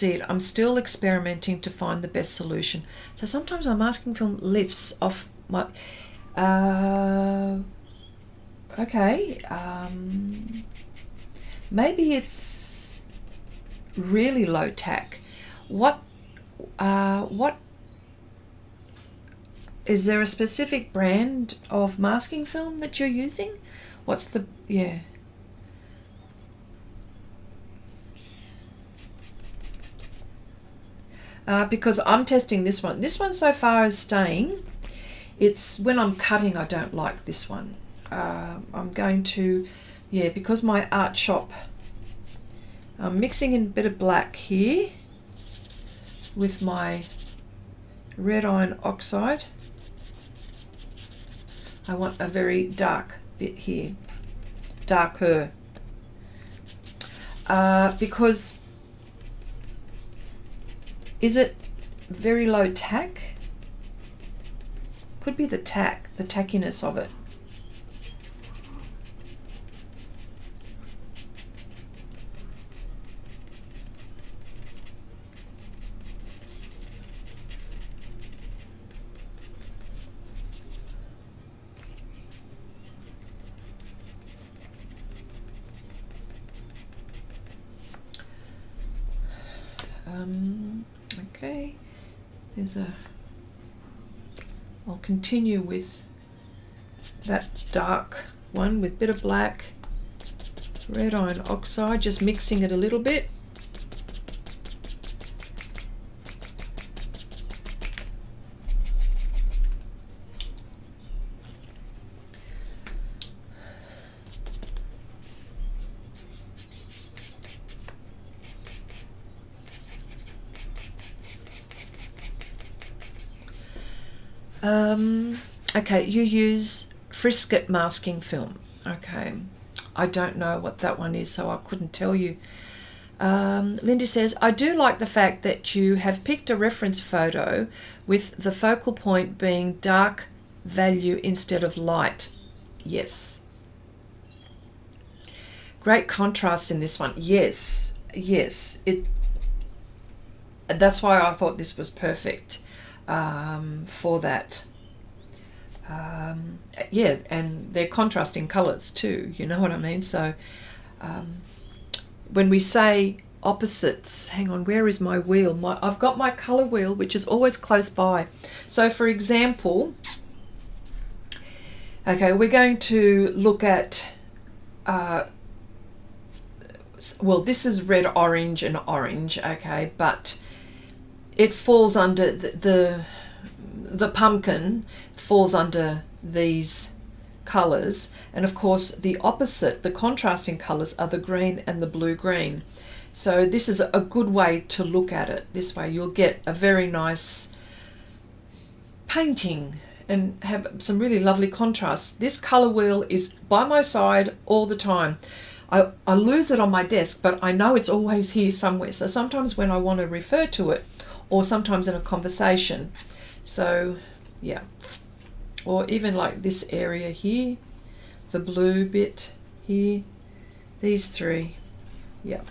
Speaker 1: it. I'm still experimenting to find the best solution. So sometimes my masking film lifts off my... okay. Maybe it's really low tack. What is there a specific brand of masking film that you're using? What's the, yeah. Because I'm testing this one. This one so far is staying. It's when I'm cutting, I don't like this one. I'm going to, yeah, because my art shop, I'm mixing in a bit of black here with my red iron oxide. I want a very dark bit here, darker, because is it very low tack? Could be the tack, the tackiness of it. Okay, I'll continue with that dark one with a bit of black, red iron oxide, just mixing it a little bit. Okay, you use Xrissart masking film. Okay, I don't know what that one is, so I couldn't tell you. Linda says, I do like the fact that you have picked a reference photo with the focal point being dark value instead of light. Yes. Great contrast in this one. Yes, yes. That's why I thought this was perfect for that. Yeah, and they're contrasting colours too, you know what I mean? So when we say opposites, hang on, where is my wheel? I've got my colour wheel, which is always close by. So for example, okay, we're going to look at, well, this is red, orange and orange, okay, but it falls under the pumpkin falls under these colours, and of course the opposite, the contrasting colours, are the green and the blue-green. So this is a good way to look at it. This way you'll get a very nice painting and have some really lovely contrasts. This colour wheel is by my side all the time. I lose it on my desk, but I know it's always here somewhere. So sometimes when I want to refer to it, or sometimes in a conversation. So yeah, or even like this area here, the blue bit here, these three. Yeah,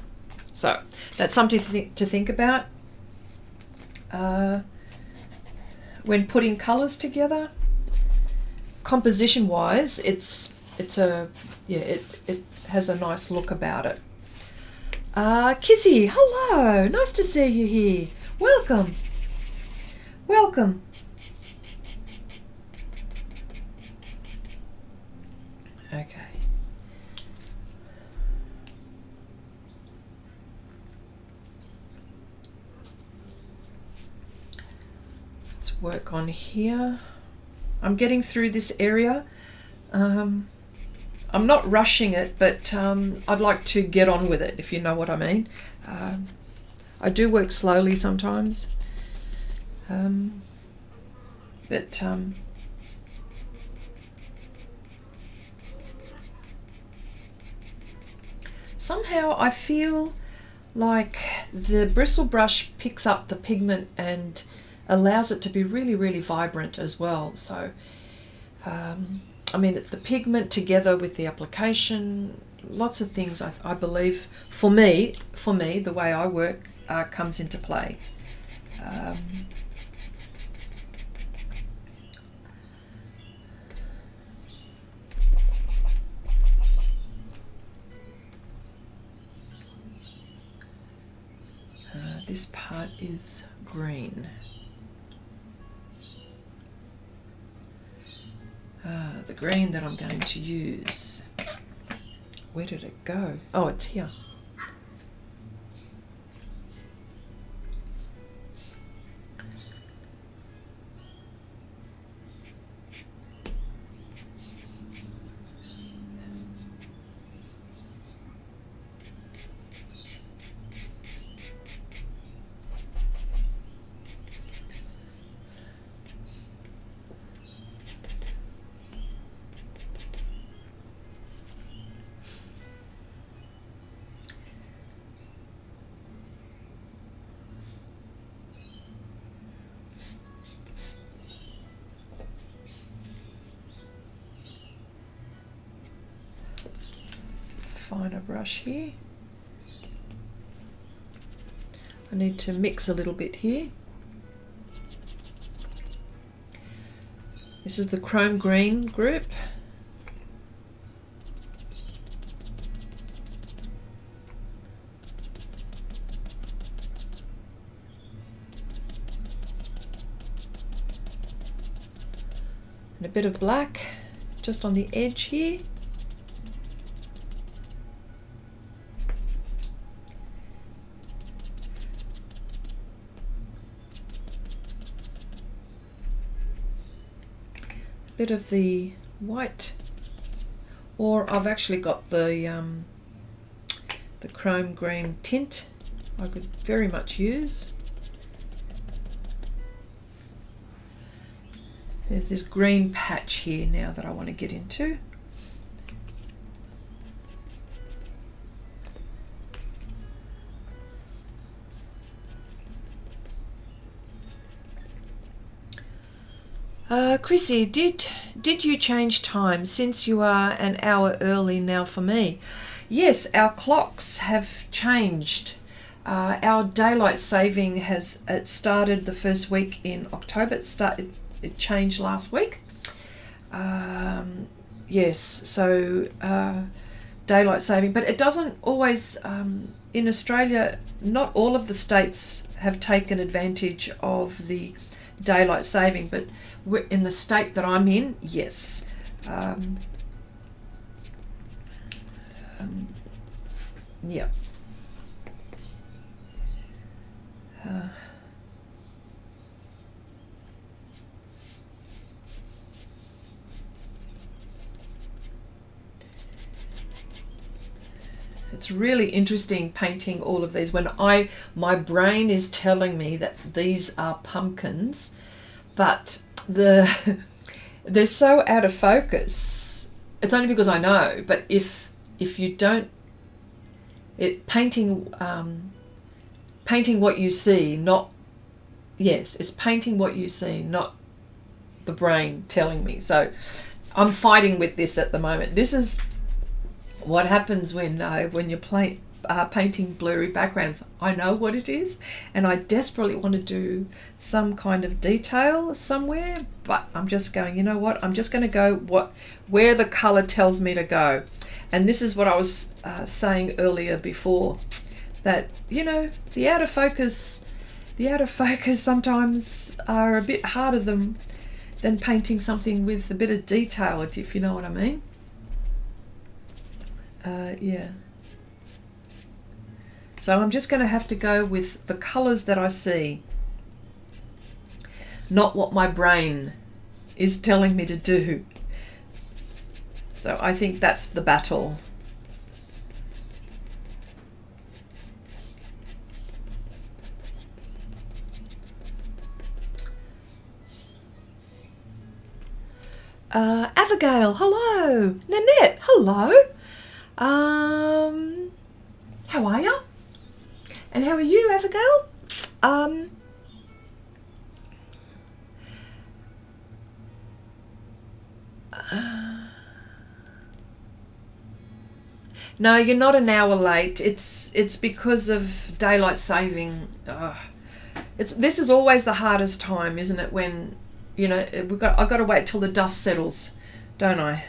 Speaker 1: so that's something to think about when putting colors together. Composition wise, it has a nice look about it. Kizzy, hello, nice to see you here. Welcome. Welcome. Okay. Let's work on here. I'm getting through this area. I'm not rushing it, but I'd like to get on with it, if you know what I mean. I do work slowly sometimes. But somehow I feel like the bristle brush picks up the pigment and allows it to be really, really vibrant as well. So, I mean, it's the pigment together with the application, lots of things I believe, for me, the way I work comes into play. This part is green. The green that I'm going to use. Where did it go? Oh, it's here. Finer brush here. I need to mix a little bit here. This is the chrome green group. And a bit of black just on the edge here. Bit of the white, or I've actually got the chrome green tint I could very much use. There's this green patch here now that I want to get into. Chrissy, did you change time since you are an hour early now for me? Yes, our clocks have changed. Our daylight saving it started the first week in October. It changed last week. Yes, so daylight saving, but it doesn't always. In Australia, not all of the states have taken advantage of the daylight saving, but in the state that I'm in, yes. Yeah. It's really interesting painting all of these when my brain is telling me that these are pumpkins, but they're so out of focus. It's only because I know, but if you don't, painting what you see, not, yes, it's painting what you see, not the brain telling me. So I'm fighting with this at the moment. This is what happens when you're painting blurry backgrounds. I know what it is, and I desperately want to do some kind of detail somewhere, but I'm just going, you know what, I'm just going to go where the color tells me to go. And this is what I was saying earlier before, that, you know, the out of focus sometimes are a bit harder than painting something with a bit of detail, if you know what I mean. Yeah. So I'm just going to have to go with the colors that I see, not what my brain is telling me to do. So I think that's the battle. Abigail, hello. Nanette, hello. how are you? And how are you, Abigail? No, you're not an hour late. It's because of daylight saving. This is always the hardest time, isn't it? When, you know, I've got to wait till the dust settles, don't I?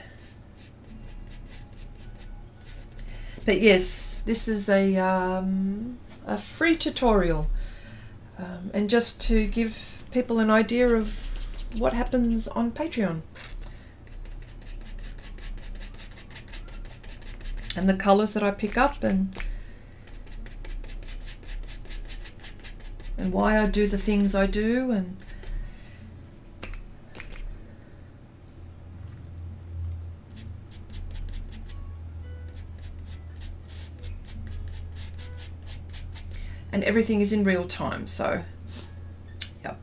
Speaker 1: But yes, this is a free tutorial, and just to give people an idea of what happens on Patreon. And the colours that I pick up, and why I do the things I do, and everything is in real time, so yep.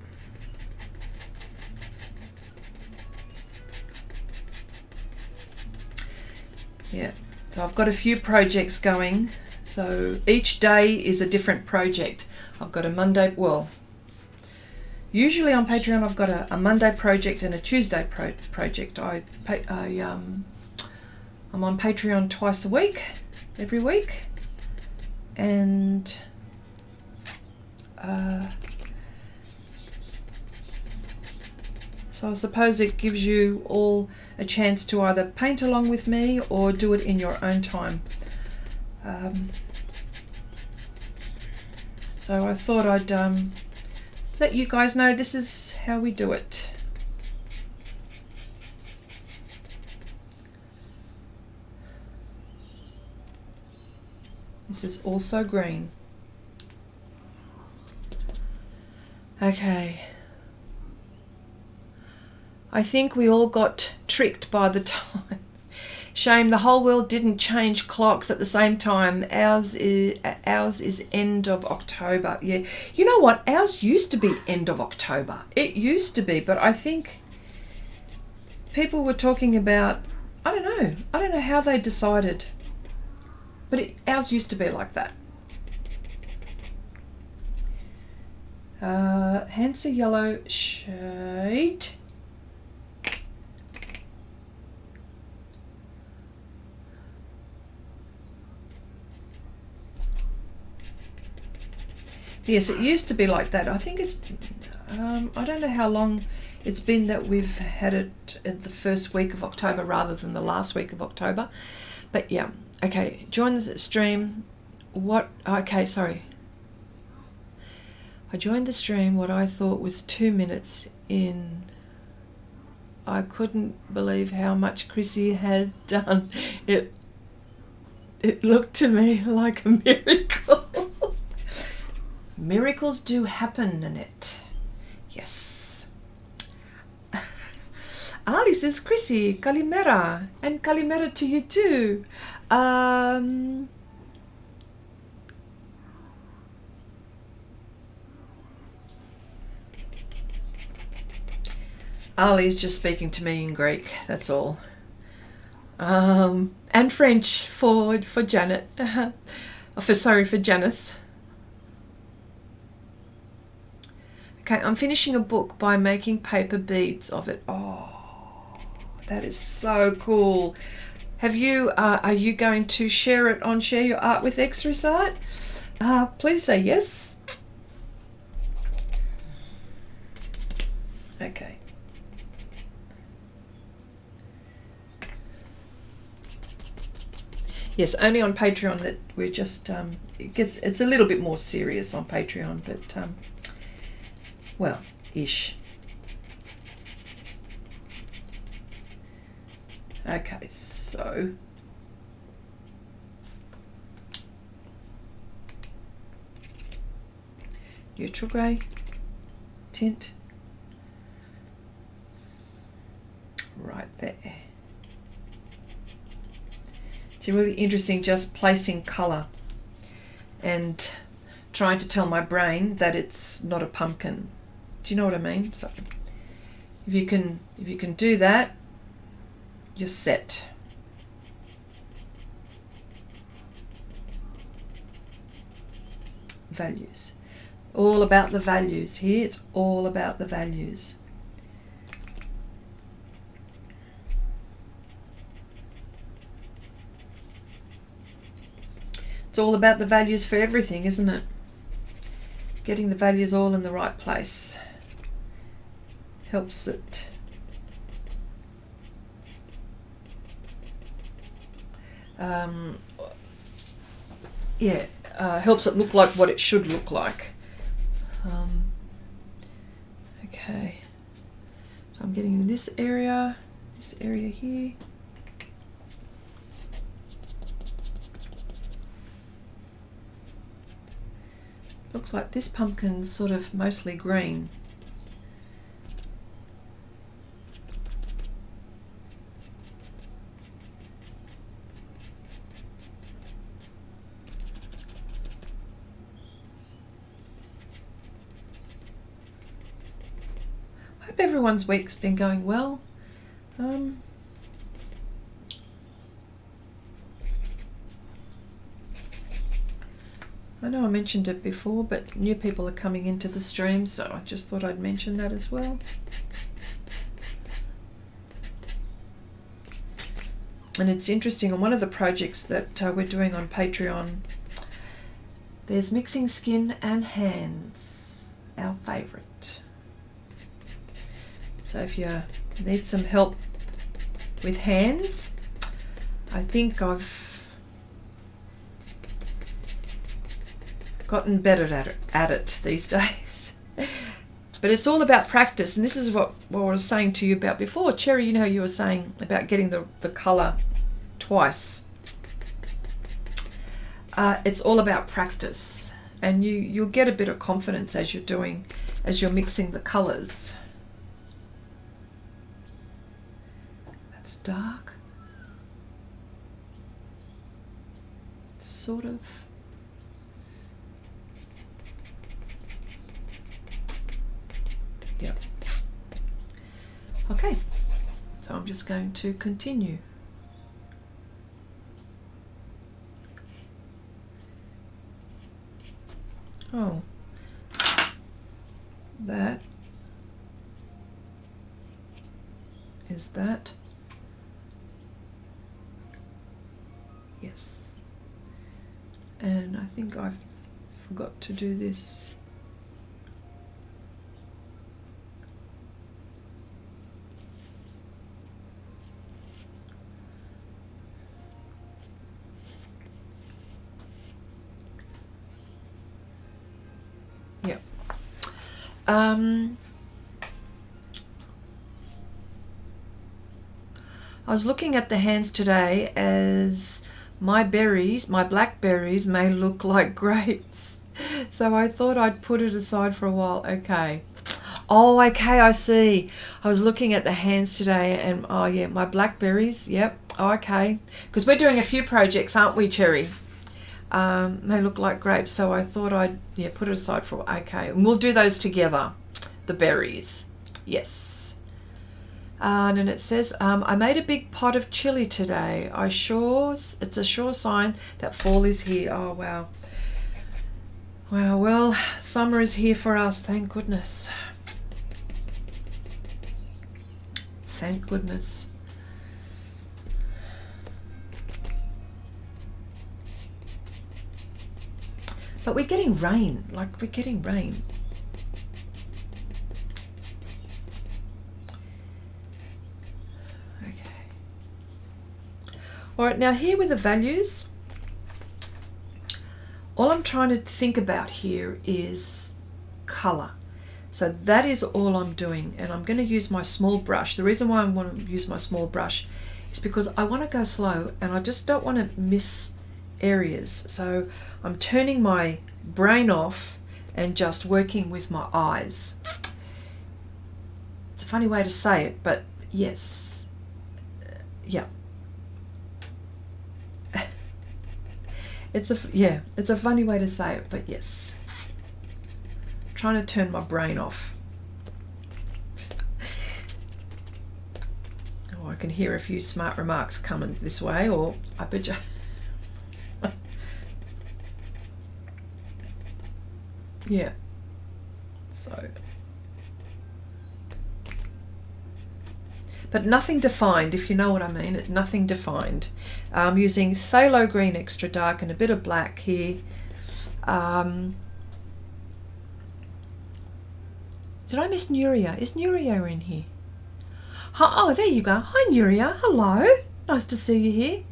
Speaker 1: Yeah. So I've got a few projects going, so each day is a different project. I've got a Monday, well, usually on Patreon I've got a Monday project and a Tuesday project. I'm on Patreon twice a week, every week, and so I suppose it gives you all a chance to either paint along with me or do it in your own time. So I thought I'd let you guys know this is how we do it. This is also green. Okay. I think we all got tricked by the time. Shame the whole world didn't change clocks at the same time. Ours is end of October. Yeah, you know what? Ours used to be end of October. It used to be, but I think people were talking about, I don't know how they decided, but ours used to be like that. Hansa yellow shade. Yes, it used to be like that. I think it's, I don't know how long it's been that we've had it at the first week of October rather than the last week of October. But yeah, okay, join the stream. Okay, sorry. I joined the stream what I thought was 2 minutes in. I couldn't believe how much Chrissy had done. It looked to me like a miracle. Miracles do happen, Nanette. Yes. Ali says, Chrissy, Kalimera. And Kalimera to you too. Ali's just speaking to me in Greek, that's all. And French for Janet. For Janice. Okay, I'm finishing a book by making paper beads of it. Oh, that is so cool. Have you, are you going to share your art with Xrissart? Please say yes. Okay. Yes, only on Patreon that we're just, it's a little bit more serious on Patreon, but, well, ish. Okay, so neutral grey tint right there. It's really interesting just placing colour and trying to tell my brain that it's not a pumpkin. Do you know what I mean? So if you can do that, you're set. values. All about the values here. It's all about the values. It's all about the values for everything, isn't it? Getting the values all in the right place helps it. Helps it look like what it should look like. Okay, so I'm getting in this area here. Looks like this pumpkin's sort of mostly green. Hope everyone's week's been going well. I know I mentioned it before, but new people are coming into the stream, so I just thought I'd mention that as well. And it's interesting, on one of the projects that we're doing on Patreon, there's mixing skin and hands, our favourite. So if you need some help with hands, I think I've gotten better at it these days. But it's all about practice, and this is what I was saying to you about before. Cherry, you know, you were saying about getting the colour twice. It's all about practice, and you'll get a bit of confidence as you're mixing the colours. That's dark. It's sort of... Yep. Okay, so I'm just going to continue. Oh, that is that. Yes. And I think I forgot to do this. I was looking at the hands today as my berries, my blackberries, may look like grapes. So I thought I'd put it aside for a while. Okay. Oh, okay, I see. I was looking at the hands today and, oh yeah, my blackberries, yep, okay. Because we're doing a few projects, aren't we, Cherry? They look like grapes, so I thought I'd put it aside for, okay. And we'll do those together, the berries, yes. And then it says, I made a big pot of chili today. It's a sure sign that fall is here. Oh, wow. Wow, well, summer is here for us, thank goodness. Thank goodness. But we're getting rain, we're getting rain. Okay. All right, now here with the values, all I'm trying to think about here is color. So that is all I'm doing, and I'm going to use my small brush. The reason why I want to use my small brush is because I want to go slow and I just don't want to miss areas. So I'm turning my brain off and just working with my eyes. It's a funny way to say it, but yes. Yeah. It's a funny way to say it, but yes. I'm trying to turn my brain off. Oh, I can hear a few smart remarks coming this way, or I bet you. Yeah. So, but nothing defined, if you know what I mean. Nothing defined. I'm using Phthalo green extra dark and a bit of black here. Did I miss Nuria? Is Nuria in here? Oh, there you go. Hi, Nuria. Hello. Nice to see you here.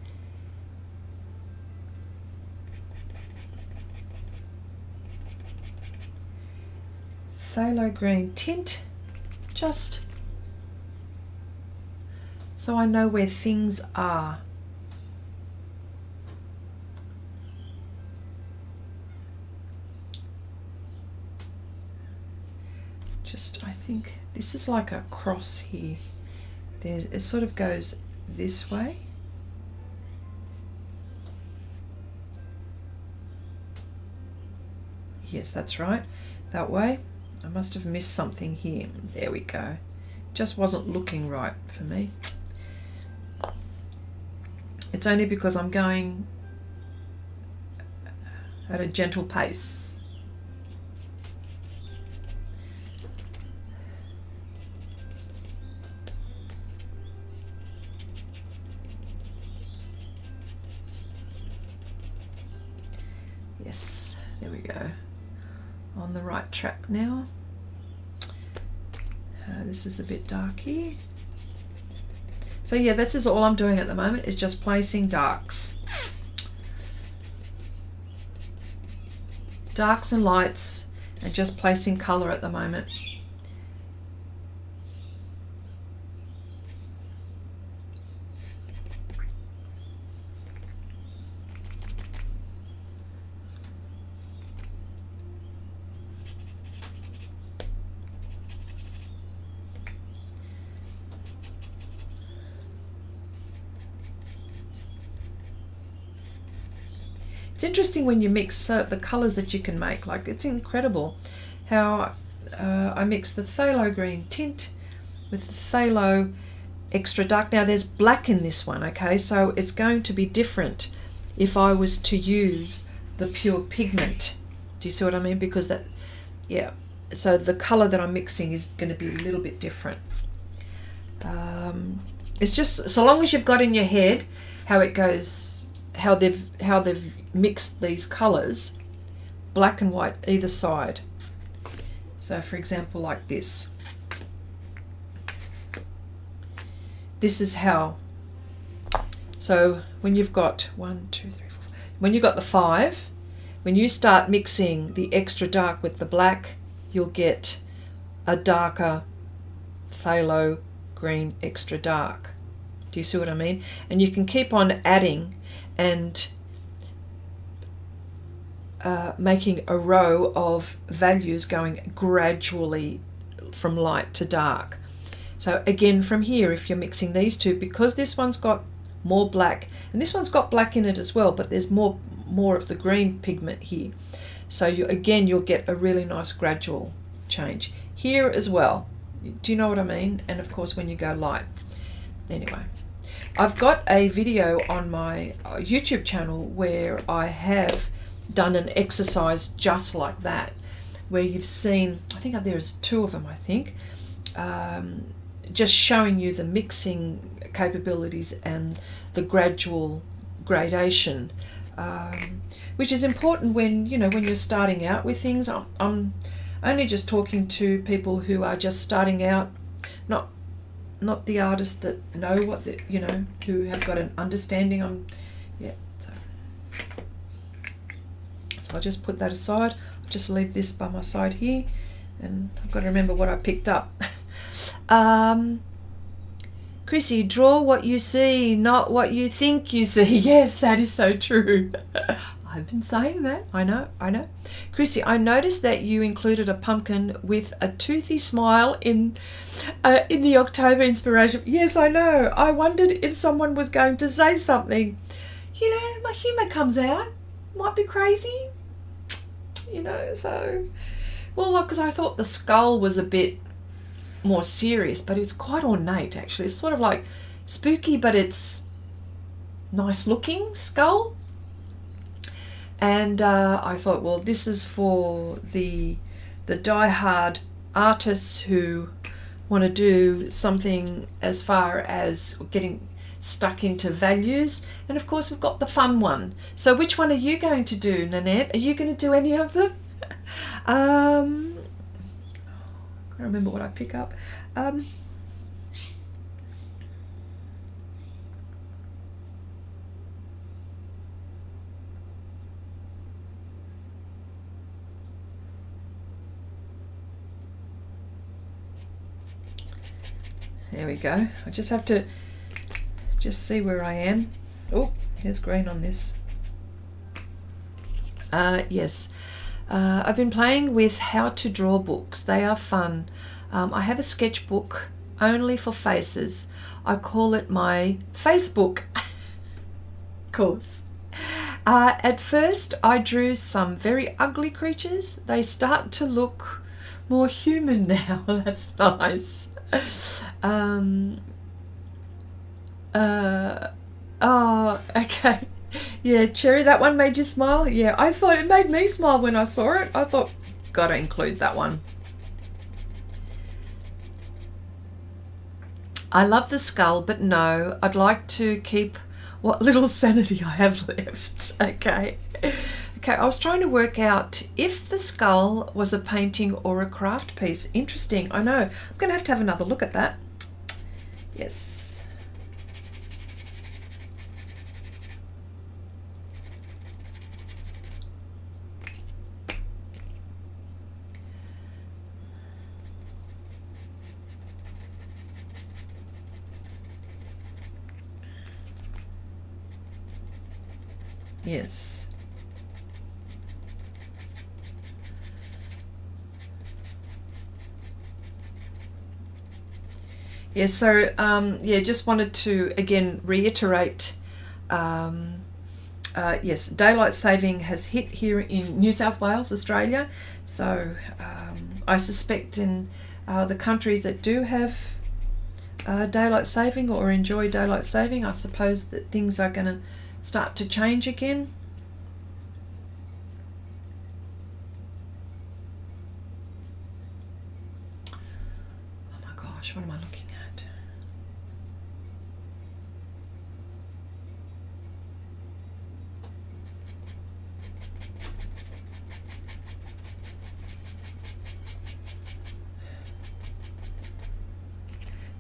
Speaker 1: Phthalo green tint, just so I know where things are. Just, I think this is like a cross here. It sort of goes this way. Yes, that's right. That way. I must have missed something here. There we go. Just wasn't looking right for me. It's only because I'm going at a gentle pace. Yes, there we go. On the right track now. This is a bit dark here. So yeah, this is all I'm doing at the moment, is just placing darks. Darks and lights, and just placing colour at the moment. It's interesting when you mix the colours that you can make. Like, it's incredible how I mix the phthalo green tint with the phthalo extra dark. Now there's black in this one, okay, so it's going to be different if I was to use the pure pigment. Do you see what I mean? Because that, yeah, so the colour that I'm mixing is going to be a little bit different. It's just, so long as you've got in your head how it goes, how they've mixed these colours, black and white either side. So for example, like this. This is how. So when you've got 1, 2, 3, 4, when you've got the 5, when you start mixing the extra dark with the black, you'll get a darker phthalo green extra dark. Do you see what I mean? And you can keep on adding and making a row of values going gradually from light to dark. So again, from here, if you're mixing these two, because this one's got more black and this one's got black in it as well, but there's more of the green pigment here. So you'll get a really nice gradual change here as well. Do you know what I mean? And of course when you go light. Anyway, I've got a video on my YouTube channel where I have done an exercise just like that, where you've seen, I think there's 2 of them, I think, just showing you the mixing capabilities and the gradual gradation, which is important when you're starting out with things. I'm only just talking to people who are just starting out, not the artists that know what who have got an understanding. So I'll just put that aside. I'll just leave this by my side here, and I've got to remember what I picked up. Chrissy, draw what you see, not what you think you see. Yes, that is so true. I've been saying that. I know. Chrissy, I noticed that you included a pumpkin with a toothy smile in the October inspiration. Yes, I know. I wondered if someone was going to say something. My humour comes out. Might be crazy. So... Well, because I thought the skull was a bit more serious, but it's quite ornate, actually. It's sort of like spooky, but it's nice looking skull. And I thought, well, this is for the die-hard artists who want to do something as far as getting stuck into values. And of course, we've got the fun one. So which one are you going to do, Nanette? Are you going to do any of them? I can't remember what I pick up. There we go. I just have to just see where I am. Oh, there's green on this. Yes. I've been playing with how to draw books. They are fun. I have a sketchbook only for faces. I call it my Facebook course. At first, I drew some very ugly creatures. They start to look more human now. That's nice. Oh, okay. Yeah, Cherry, that one made you smile? Yeah, I thought it made me smile when I saw it. I thought, gotta include that one. I love the skull, but no, I'd like to keep what little sanity I have left. Okay. Okay, I was trying to work out if the skull was a painting or a craft piece. Interesting, I know. I'm going to have another look at that. Yes. Yes. Yeah, so yeah, just wanted to again reiterate, yes, daylight saving has hit here in New South Wales, Australia. So I suspect in the countries that do have daylight saving or enjoy daylight saving, I suppose that things are going to start to change again. Oh my gosh, what am I looking at?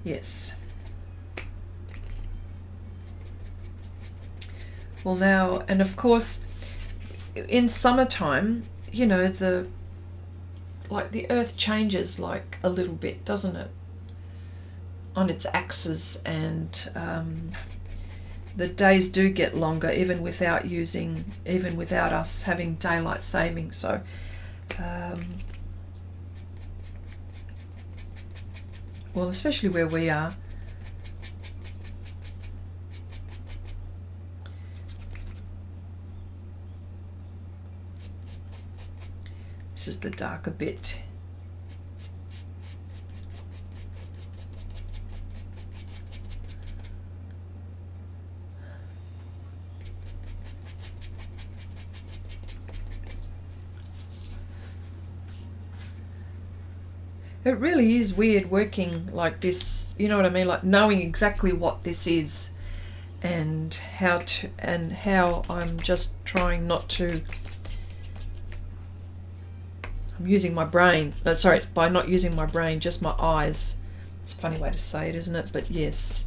Speaker 1: Yes. Well now, and of course, in summertime, you know, the earth changes like a little bit, doesn't it? On its axis, and the days do get longer even without us having daylight saving. So well, especially where we are. This is the darker bit. It really is weird working like this, you know what I mean, like knowing exactly what this is and how I'm just trying not to, I'm using my brain, sorry, by not using my brain, just my eyes. It's a funny way to say it, isn't it? But yes.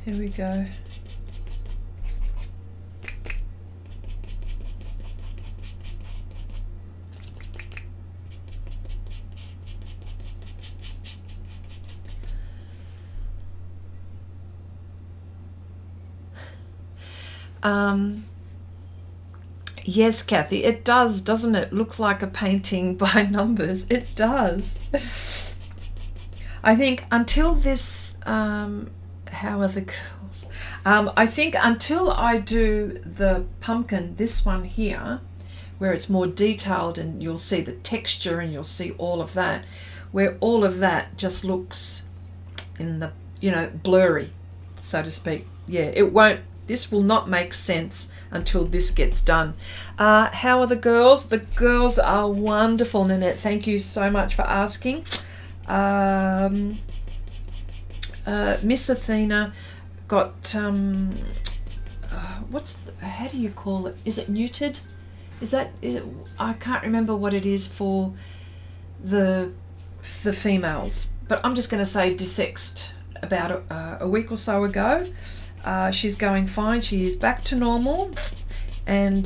Speaker 1: Here we go. Yes, Kathy, it does, doesn't it? Looks like a painting by numbers. It does. I think until this, how are the girls? I think until I do the pumpkin, this one here, where it's more detailed and you'll see the texture and you'll see all of that, where all of that just looks in the, you know, blurry, so to speak. Yeah, it won't, this will not make sense until this gets done. How are the girls? The girls are wonderful, Nanette. Thank you so much for asking. Miss Athena got how do you call it? Is it neutered? Is it? I can't remember what it is for the females, but I'm just going to say desexed about a week or so ago. She's going fine. She is back to normal, and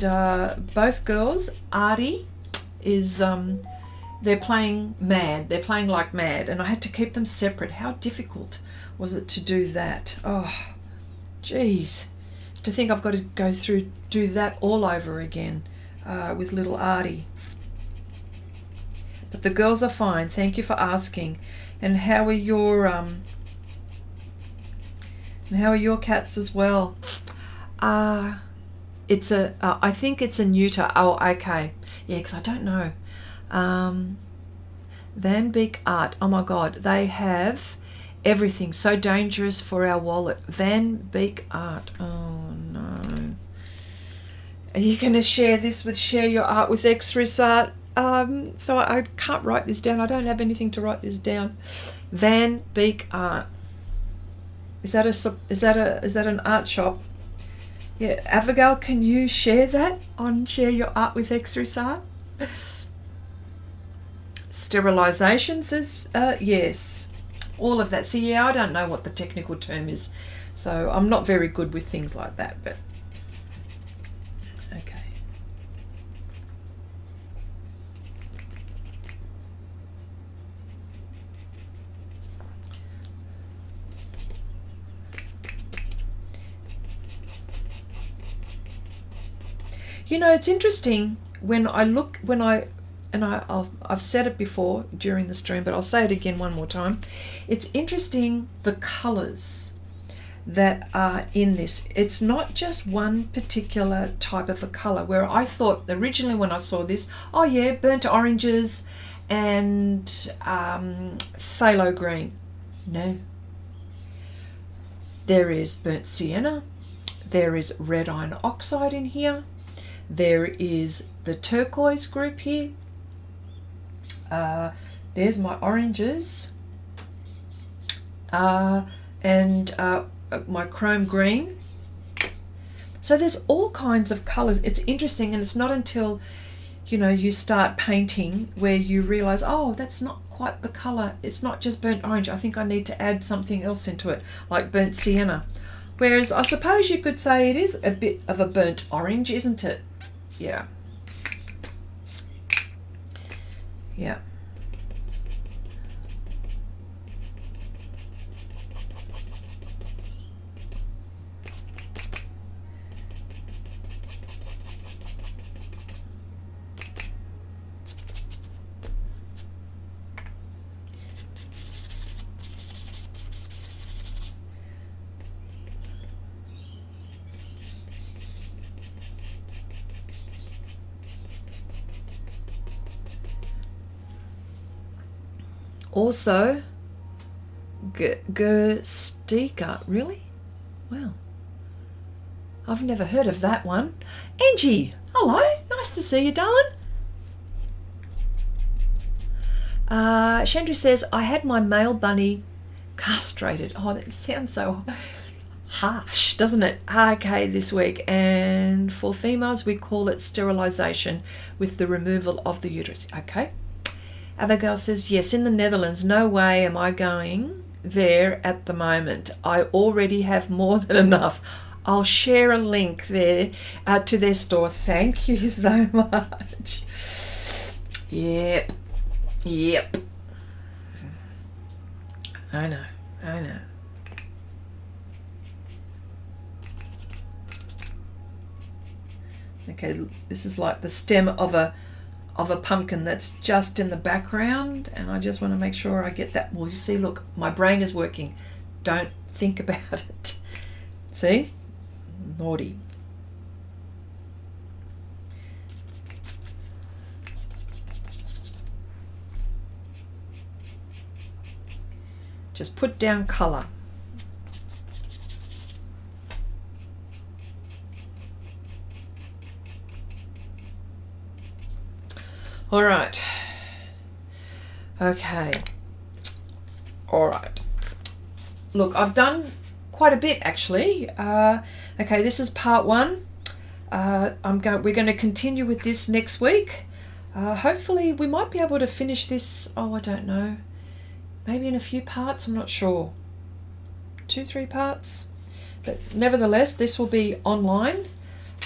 Speaker 1: both girls, Artie is they're playing mad. They're playing like mad, and I had to keep them separate. How difficult was it to do that? Oh, geez, to think I've got to go through do that all over again with little Artie. But the girls are fine. Thank you for asking. And how are your cats as well? It's a I think it's a neuter. Oh, okay. Yeah, because I don't know. Van Beek Art. Oh my God, they have everything. So dangerous for our wallet. Van Beek Art. Oh no. Are you going to share your art with Xrissart? So I can't write this down. I don't have anything to write this down. Van Beek Art. Is that an art shop? Yeah, Abigail, can you share your art with Xrissart? Sterilisation says yes. All of that. So yeah, I don't know what the technical term is. So I'm not very good with things like that, but okay. You know, it's interesting I've said it before during the stream, but I'll say it again one more time. It's interesting the colours that are in this. It's not just one particular type of a colour, where I thought originally when I saw this, oh yeah, burnt oranges and phthalo green. No. There is burnt sienna. There is red iron oxide in here. There is the turquoise group here. There's my oranges. And my chrome green. So there's all kinds of colours. It's interesting, and it's not until, you know, you start painting where you realise, oh, that's not quite the colour. It's not just burnt orange. I think I need to add something else into it, like burnt sienna. Whereas I suppose you could say it is a bit of a burnt orange, isn't it? Yeah. Yeah. Also, Gerstika, really? Wow. I've never heard of that one. Angie, hello, nice to see you, darling. Chandra says, I had my male bunny castrated. Oh, that sounds so harsh, doesn't it? Okay, this week. And for females, we call it sterilisation with the removal of the uterus. Okay. Abigail says, yes, in the Netherlands. No way am I going there at the moment. I already have more than enough. I'll share a link there to their store. Thank you so much. Yep. I know. Okay, this is like the stem of a pumpkin that's just in the background, and I just want to make sure I get that. Well, you see, look, my brain is working. Don't think about it. See? Naughty. Just put down colour. All right. Okay. All right. Look, I've done quite a bit actually. Okay, this is part 1. We're going to continue with this next week. Hopefully we might be able to finish this, I don't know, maybe in a few parts, I'm not sure. 2-3 parts. But nevertheless, this will be online.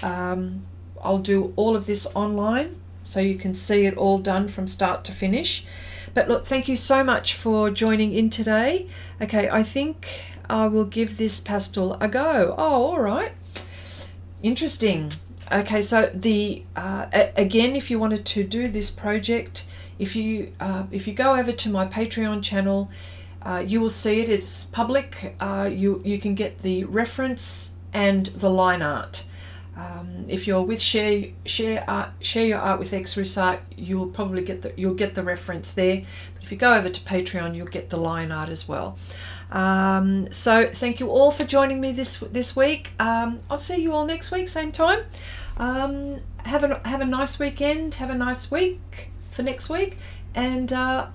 Speaker 1: I'll do all of this online, so you can see it all done from start to finish. But look, thank you so much for joining in today. Okay, I think I will give this pastel a go. Oh, all right. Interesting. Okay, so the again, if you wanted to do this project, if you go over to my Patreon channel, you will see it. It's public. You can get the reference and the line art. If you're with Share Your Art with Xrissart, you'll probably get the reference there. But if you go over to Patreon, you'll get the line art as well. So thank you all for joining me this week. I'll see you all next week, same time. Have a nice weekend. Have a nice week for next week, and I'll